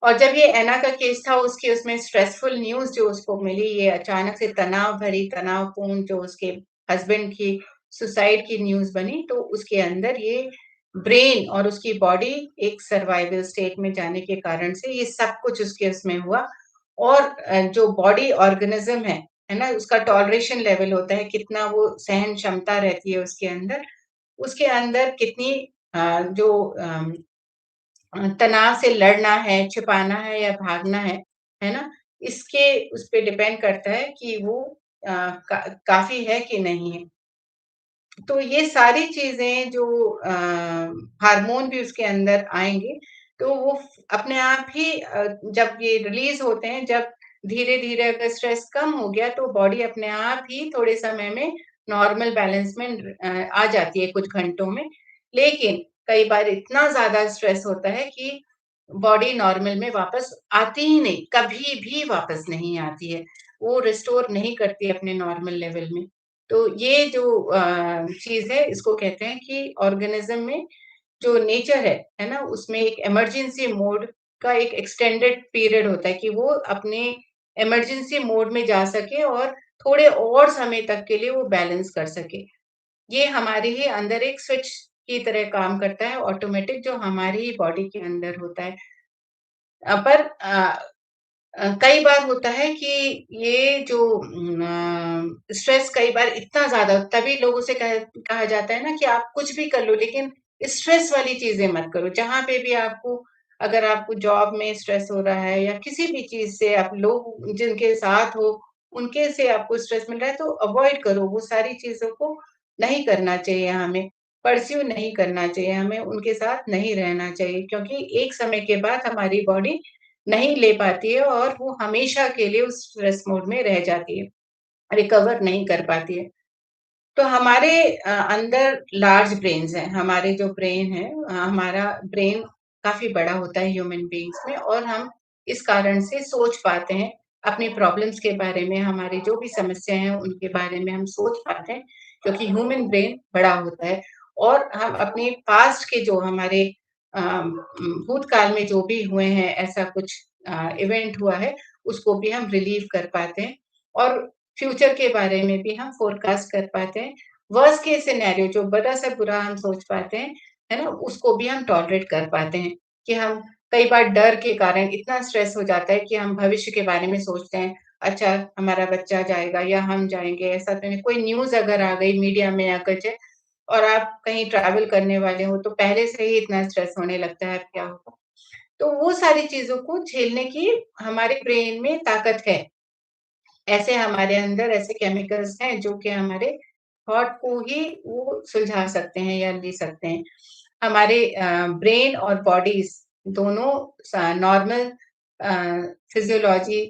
और जब ये ऐना का केस था उसकी उसमें स्ट्रेसफुल न्यूज़ जो उसको मिली, ये अचानक से तनाव भरी, तनावपूर्ण जो उसके हस्बैंड की सुसाइड की न्यूज़ बनी, तो उसके अंदर ये ब्रेन और उसकी बॉडी एक सर्वाइवल स्टेट में जाने के कारण से ये सब कुछ उसके उसमें हुआ और जो बॉडी ऑर्गेनिज़्म है ना? उसका टॉलरेशन लेवल होता है, कितना वो सहन क्षमता रहती है उसके अंदर कितनी जो तनाव से लड़ना है, छिपाना है या भागना है ना? इसके उस पे डिपेंड करता है कि वो अ, का काफ़ी है कि नहीं है। तो ये सारी चीज़ें जो हार्मोन भी उसके अंदर आएँगे, तो वो अपने आप ही जब ये रिलीज़ होते हैं, जब धीरे-धीरे अगर स्ट्रेस कम हो गया, तो बॉडी अपने आप ही थोड़े समय में नॉर्मल बैलेंस में आ जाती है कुछ घंटों में। लेकिन कई बार इतना ज़्यादा स्ट्रेस होता है कि बॉडी नॉर्मल में वापस आती ही नहीं, कभी भी वापस नहीं आती है। वो रिस्टोर नहीं करती अपने नॉर्मल लेवल में। तो ये जो चीज़ है इसको कहते हैं कि ऑर्गेनिज़्म में जो नेचर है ना? उसमें एक इमरजेंसी मोड का एक एक्सटेंडेड पीरियड होता है कि वो अपने इमरजेंसी मोड में जा सके और थोड़े और समय तक के लिए वो बैलेंस कर सके। ये हमारे ही अंदर एक स्विच की तरह काम करता है ऑटोमेटिक, जो हमारी ही बॉडी के अंदर होता है। पर कई बार होता है कि ये जो स्ट्रेस कई बार इतना ज़्यादा, तभी लोगों से कहा जाता है ना कि आप कुछ भी कर लो लेकिन स्ट्रेस वाली चीज़ें मत करो। जहाँ पे भी आपको, अगर आपको जॉब में स्ट्रेस हो रहा है या किसी भी चीज़ से, आप लोग जिनके साथ हो, उनके से आपको स्ट्रेस मिल रहा है, तो अवॉइड करो। वो सारी चीज़ों को नहीं करना चाहिए हमें, परस्यू नहीं करना चाहिए हमें, उनके साथ नहीं रहना चाहिए, क्योंकि एक समय के बाद हमारी बॉडी नहीं ले पाती है और वो हमेशा के लिए उस स्ट्रेस मोड में रह जाती है, रिकवर नहीं कर पाती है। तो हमारे अंदर लार्ज ब्रेन्स हैं, हमारे जो ब्रेन है, हमारा ब्रेन काफ़ी बड़ा होता है ह्यूमन बीइंग्स में, और हम इस कारण से सोच पाते हैं, अपनी प्रॉब्लम्स के बारे में, हमारी जो भी समस्याएँ हैं उनके बारे में हम सोच पाते हैं, क्योंकि ह्यूमन ब्रेन बड़ा होता है। और हम अपने पास्ट के जो हमारे भूतकाल में जो भी हुए हैं, ऐसा कुछ इवेंट हुआ है, उसको भी हम रिलीव कर पाते हैं, और फ्यूचर के बारे में भी हम फ़ोरकास्ट कर पाते हैं। वर्स्ट केस सिनेरियो, जो बड़ा से बुरा हम सोच पाते हैं, है ना? उसको भी हम टॉलरेट कर पाते हैं, कि हम कई बार डर के कारण इतना स्ट्रेस हो जाता है कि हम भविष्य के बारे में सोचते हैं, अच्छा हमारा बच्चा जाएगा या हम जाएँगे, ऐसा तो नहीं, कोई न्यूज़ अगर आ गई मीडिया में या कुछ है, और आप कहीं ट्रैवल करने वाले हो, तो पहले से ही इतना स्ट्रेस होने लगता है, अब क्या होगा? तो वो सारी चीज़ों को झेलने की हमारे ब्रेन में ताकत है। ऐसे हमारे अंदर ऐसे केमिकल्स हैं जो कि हमारे थॉट को ही वो सुलझा सकते हैं या ले सकते हैं। हमारे ब्रेन और बॉडीज़ दोनों नॉर्मल अ, फिज़ियोलॉजी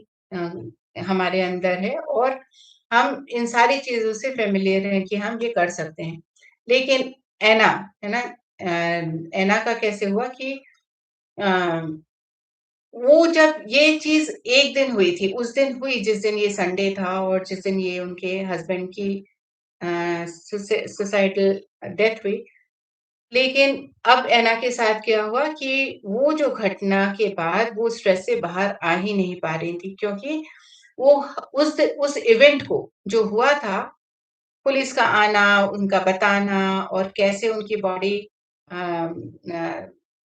हमारे अंदर है, और हम इन सारी चीज़ों से फ़ैमिलियर हैं कि हम ये कर सकते हैं। लेकिन ऐना, है ना? ऐना का कैसे हुआ कि अ वो जब ये चीज़ एक दिन हुई थी, उस दिन हुई जिस दिन ये संडे था और जिस दिन ये उनके हस्बैंड की अ, सुसाइडल डेथ हुई। लेकिन अब ऐना के साथ क्या हुआ कि वो जो घटना के बाद वो स्ट्रेस से बाहर आ ही नहीं पा रही थी, क्योंकि वो उस इवेंट को जो हुआ था, पुलिस का आना, उनका बताना, और कैसे उनकी बॉडी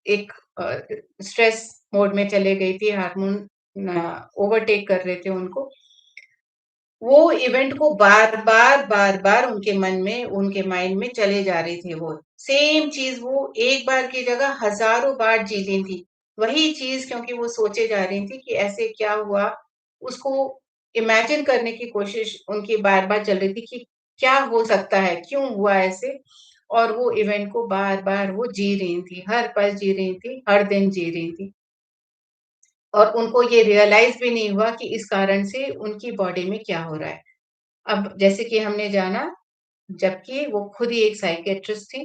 एक स्ट्रेस मोड में चले गई थी, हार्मोन ओवरटेक कर रहे थे उनको। वो इवेंट को बार-बार, बार-बार उनके मन में, उनके माइंड में चले जा रही थी वो। सेम चीज़ वो एक बार की जगह हज़ारों बार जी रही थी। वही चीज़, क्योंकि वो सोचे जा रही थी कि ऐसे क्या हुआ? उसको इमेजिन करने की कोशिश उनकी बार-बार चल रही थी कि क्या हो सकता है? क्यों हुआ ऐसे? और वो इवेंट को बार-बार वो जी रही थी, हर पल जी रही थी, हर दिन जी रही थी। और उनको ये रियलाइज़ भी नहीं हुआ कि इस कारण से उनकी बॉडी में क्या हो रहा है। अब जैसे कि हमने जाना, जबकि वो खुद ही एक साइकियाट्रिस्ट थी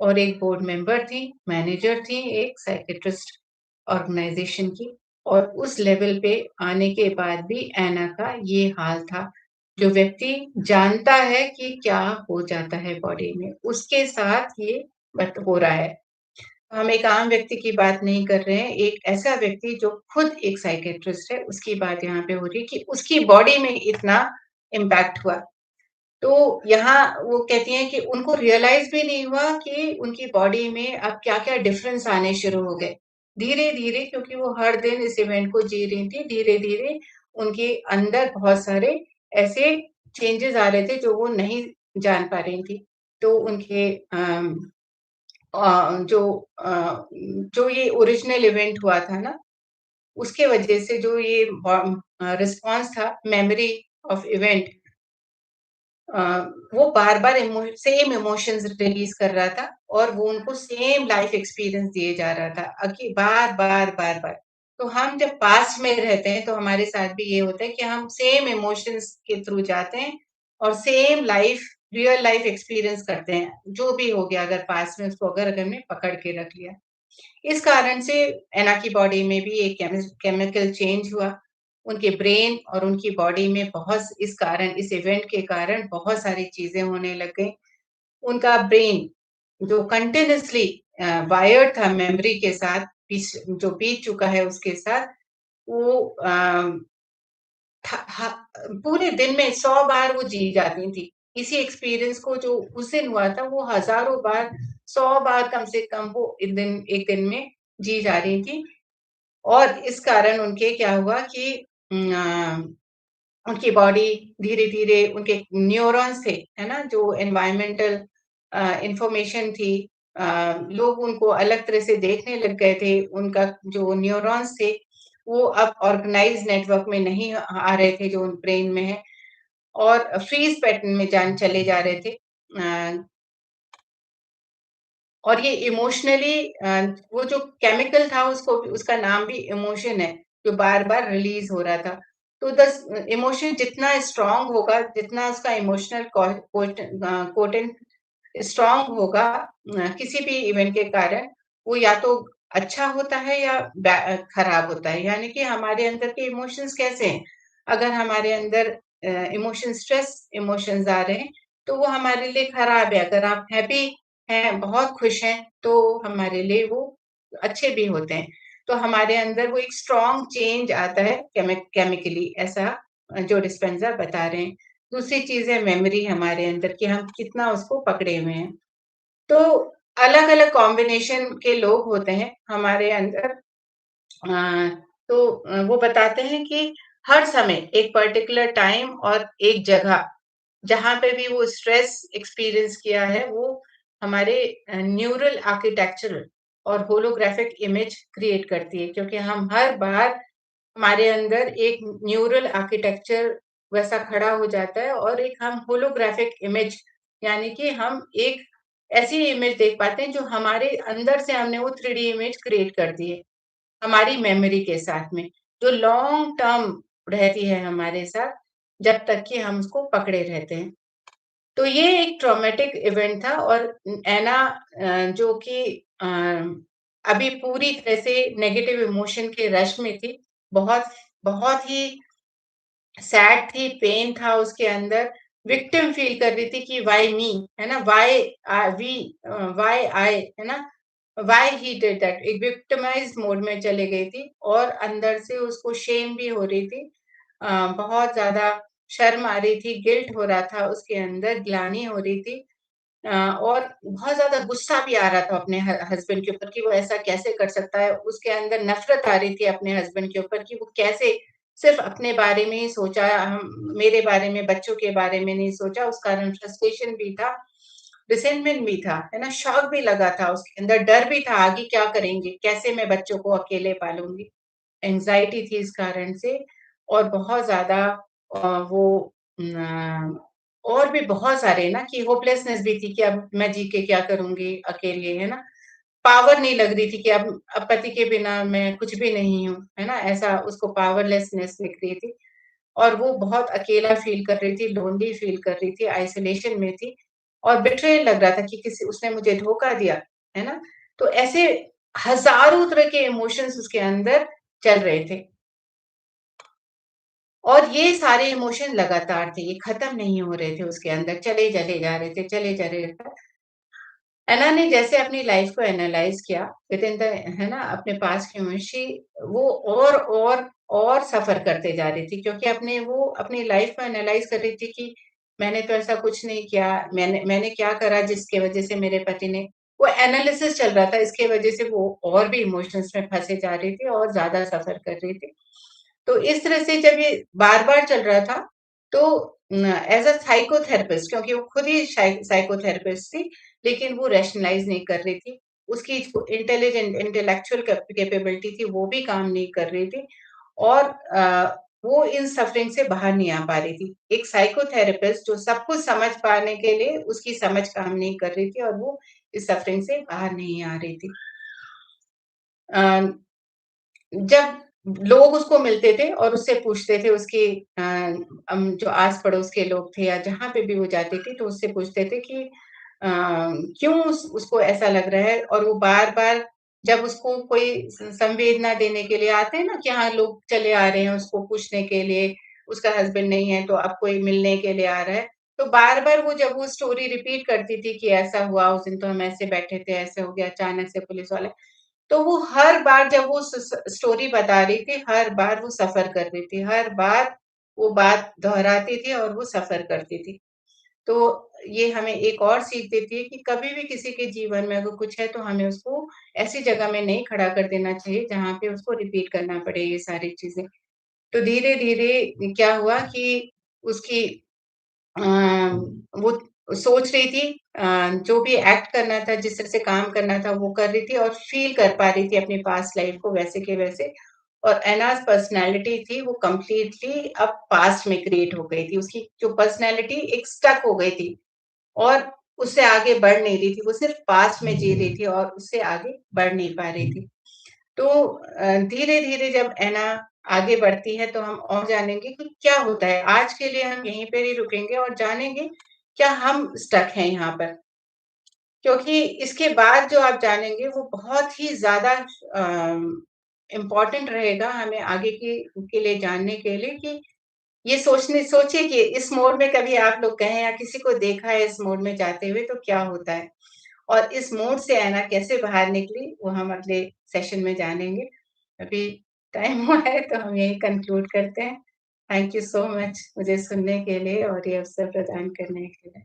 और एक बोर्ड मेंबर थी, मैनेजर थी एक साइकियाट्रिस्ट ऑर्गनाइज़ेशन की, और उस लेवल पे आने के बाद भी ऐना का ये हाल था। जो व्यक्ति जानता है कि क्या हो जाता है बॉडी में, उसके साथ ये बत हो रहा है। हम एक आम व्यक्ति की बात नहीं कर रहे हैं, एक ऐसा व्यक्ति जो खुद एक साइकियाट्रिस्ट है, उसकी बात यहाँ पे हो रही है कि उसकी बॉडी में इतना इम्पैक्ट हुआ। तो यहाँ वो कहती हैं कि उनको रियलाइज़ भी नहीं हुआ कि उनकी बॉडी में अब क्या-क्या डिफरेंस आने शुरू हो गए। धीरे-धीरे, क्योंकि वो हर दिन इस इवेंट को जी रही थी, धीरे-धीरे उनके अंदर बहुत सारे ऐसे चेंजेज़ आ रहे थे जो वो नहीं जान पा रही थी। तो उनके जो जो ये ओरिजिनल इवेंट हुआ था ना, उसके वजह से जो ये रिस्पॉन्स था, मेमोरी ऑफ इवेंट, अ, वो बार-बार सेम इमोशंस रिलीज़ कर रहा था, और वो उनको सेम लाइफ़ एक्सपीरियंस दिए जा रहा था, बार-बार, बार-बार। तो हम जब पास्ट में रहते हैं, तो हमारे साथ भी ये होता है कि हम सेम इमोशंस के थ्रू जाते हैं और same life, real life experience करते हैं। जो भी हो गया, अगर पास्ट में उसको अगर हमने पकड़ के रख लिया। इस कारण से एना की बॉडी में भी एक केमिकल चेंज हुआ। उनके ब्रेन और उनकी बॉडी में बहुत, इस कारण, इस इवेंट के कारण बहुत सारी चीज़ें होने लग गईं। उनका ब्रेन जो कंटीन्यूअसली वायर्ड था मेमोरी के साथ, जो बीत चुका है उसके साथ, वो था पूरे दिन में 100 बार वो जी जाती थी। इसी एक्सपीरियंस को जो उस दिन हुआ था, वो हज़ारों बार, 100 बार कम से कम वो एक दिन में जी जा रही थी। और इस कारण उनके क्या हुआ कि उनकी बॉडी धीरे-धीरे उनके न्यूरॉन्स थे, है ना? जो एनवायरमेंटल इन्फॉर्मेशन थी, लोग उनको अलग तरह से देखने लग गए थे। उनका जो न्यूरॉन्स थे, वो अब ऑर्गेनाइज़ नेटवर्क में नहीं आ रहे थे जो ब्रेन में है, और फ्रीज़ पैटर्न में जान चले जा रहे थे। और ये इमोशनली वो जो केमिकल था, उसको उसका नाम भी इमोशन है, जो बार-बार रिलीज़ हो रहा था। तो इमोशन जितना स्ट्रॉन्ग होगा, जितना उसका इमोशनल कोटेंट स्ट्रॉन्ग होगा, किसी भी इवेंट के कारण, वो या तो अच्छा होता है या खराब होता है। यानी कि हमारे अंदर के इमोशंस कैसे हैं? अगर हमारे अंदर स्ट्रेस इमोशंस आ रहे हैं, तो वो हमारे लिए खराब है। अगर आप हैप्पी हैं, बहुत खुश हैं, तो हमारे लिए वो अच्छे भी होते हैं। तो हमारे अंदर वो एक स्ट्रॉन्ग चेंज आता है केमिकली, ऐसा जो डिस्पेंज़ा बता रहे हैं। दूसरी चीज़ है मेमोरी हमारे अंदर कि हम कितना उसको पकड़े हुए हैं। तो अलग-अलग कॉम्बिनेशन के लोग होते हैं हमारे अंदर। वो बताते हैं कि हर समय एक पर्टिकुलर टाइम और एक जगह, जहाँ पे भी वो स्ट्रेस एक्सपीरियंस किया है, वो हमारे न्यूरल आर्किटेक्चर और होलोग्राफिक इमेज क्रिएट करती है, क्योंकि हम हर बार हमारे अंदर एक न्यूरल आर्किटेक्चर वैसा खड़ा हो जाता है, और एक हम होलोग्राफिक इमेज, यानी कि हम एक ऐसी इमेज देख पाते हैं जो हमारे अंदर से हमने वो 3D इमेज क्रिएट कर दी है, हमारी मेमोरी के साथ में, जो लॉन्ग टर्म रहती है हमारे साथ, जब तक कि हम उसको पकड़े रहते हैं। तो ये एक ट्रॉमेटिक इवेंट था, और ऐना जो कि अभी पूरी तरह से नेगेटिव इमोशन के रश में थी। बहुत बहुत ही सैड थी, पेन था उसके अंदर, विक्टिम फील कर रही थी कि व्हाई मी, है ना? व्हाई आई, है ना? व्हाई ही डिड दैट, एक विक्टिमाइज्ड मोड में चली गई थी, और अंदर से उसको शेम भी हो रही थी। बहुत ज़्यादा शर्म आ रही थी, गिल्ट हो रहा था उसके अंदर, ग्लानि हो रही थी। और बहुत ज़्यादा गुस्सा भी आ रहा था अपने हस्बैंड के ऊपर कि वो ऐसा कैसे कर सकता है। उसके अंदर नफ़रत आ रही थी अपने हस्बैंड के ऊपर कि वो कैसे सिर्फ़ अपने बारे में ही सोचा, हम मेरे बारे में, बच्चों के बारे में नहीं सोचा। उस कारण फ्रस्ट्रेशन भी था, रिसेंटमेंट भी था, है ना? शॉक भी लगा था उसके अंदर, डर भी था आगे क्या करेंगे? कैसे मैं बच्चों को अकेले पालूँगी? एंग्ज़ायटी थी इस कारण से, और बहुत ज़्यादा वो न और भी बहुत सारे ना कि होपलेसनेस भी थी कि अब मैं जी के क्या करूँगी अकेले, है ना? पावर नहीं लग रही थी कि अब पति के बिना मैं कुछ भी नहीं हूँ, है ना? ऐसा उसको पावरलेसनेस दिख रही थी, और वो बहुत अकेला फ़ील कर रही थी, लोनली फ़ील कर रही थी, आइसोलेशन में थी, और बिट्रेयल लग रहा था कि किसी उसने मुझे धोखा दिया, है ना? तो ऐसे हज़ारों तरह के इमोशंस उसके अंदर चल रहे थे। और ये सारे इमोशन लगातार थे, ये खत्म नहीं हो रहे थे उसके अंदर, चले जा रहे थे, चले जा रहे थे। ऐना ने जैसे अपनी लाइफ़ को एनालाइज़ किया विथिन द, है ना, अपने पास्ट ह्यूमिशी, वो और सफ़र करते जा रही थी, क्योंकि वो अपनी लाइफ़ को एनालाइज़ कर रही थी कि मैंने तो ऐसा कुछ नहीं किया, मैंने मैंने क्या करा जिसकी वज़ह से मेरे पति ने, वो एनालिसिस चल रहा था, इसकी वज़ह से वो और भी इमोशंस में फँसे जा रही थी और ज़्यादा सफ़र कर रही थी। तो इस तरह से जब ये बार-बार चल रहा था, तो एज़ अ साइकोथेरेपिस्ट, क्योंकि वो खुद ही साइकोथेरेपिस्ट थी, लेकिन वो रैशनलाइज़ नहीं कर रही थी। उसकी जो इंटेलेक्चुअल कैपेबिलिटी थी, वो भी काम नहीं कर रही थी, और वो इन सफरिंग से बाहर नहीं आ पा रही थी। एक साइकोथेरेपिस्ट जो सब कुछ समझ पाने के लिए उसकी समझ काम नहीं कर रही थी, और वो इस सफरिंग से बाहर नहीं आ रही थी। अ जब लोग उसको मिलते थे और उससे पूछते थे, उसके जो आस-पड़ोस के लोग थे या जहाँ पे भी वो जाती थी, तो उससे पूछते थे कि क्यों उसको ऐसा लग रहा है, और वो बार-बार जब उसको कोई संवेदना देने के लिए आते हैं ना कि हाँ, लोग चले आ रहे हैं उसको पूछने के लिए, उसका हस्बैंड नहीं है तो अब कोई मिलने के लिए आ रहा है। तो बार-बार वो जब वो स्टोरी रिपीट करती थी कि ऐसा हुआ, उस दिन तो हम ऐसे बैठे थे, ऐसे हो गया, अचानक से पुलिस वाले, तो वो हर बार जब वो स स स्टोरी बता रही थी, हर बार वो सफ़र कर रही थी, हर बार वो बात दोहराती थी और वो सफ़र करती थी। तो ये हमें एक और सीख देती है कि कभी भी किसी के जीवन में अगर कुछ है तो हमें उसको ऐसी जगह में नहीं खड़ा कर देना चाहिए जहाँ पे उसको रिपीट करना पड़े ये सारी चीज़ें। तो धीरे-धीरे क्या हुआ कि उसकी अ, वो सोच रही थी जो भी एक्ट करना था, जिस तरह से काम करना था वो कर रही थी और फ़ील कर पा रही थी अपनी पास्ट लाइफ़ को वैसे के वैसे और एनाज़ पर्सनैलिटी थी वो कंप्लीटली अब पास्ट में क्रिएट हो गई थी। उसकी जो पर्सनैलिटी एक स्टक हो गई थी और उससे आगे बढ़ नहीं रही थी। वो सिर्फ़ पास्ट में जी रही थी और उससे आगे बढ़ नहीं पा रही थी। तो धीरे-धीरे जब ऐना आगे बढ़ती है तो हम और जानेंगे कि क्या होता है। आज के लिए हम यहीं पर ही रुकेंगे और जानेंगे क्या हम स्टक हैं यहाँ पर। क्योंकि इसके बाद जो आप जानेंगे वो बहुत ही ज़्यादा इम्पोर्टेंट रहेगा हमें आगे के लिए जानने के लिए कि ये सोचिए कि इस मोड़ में कभी आप लोग गए या किसी को देखा है इस मोड़ में जाते हुए तो क्या होता है? और इस मोड़ से ऐना कैसे बाहर निकली वो हम अगले सेशन में जानेंगे। अभी टाइम हुआ है तो हम यहीं कंक्लूड करते हैं। थैंक यू सो मच मुझे सुनने के लिए और ये अवसर प्रदान करने के लिए।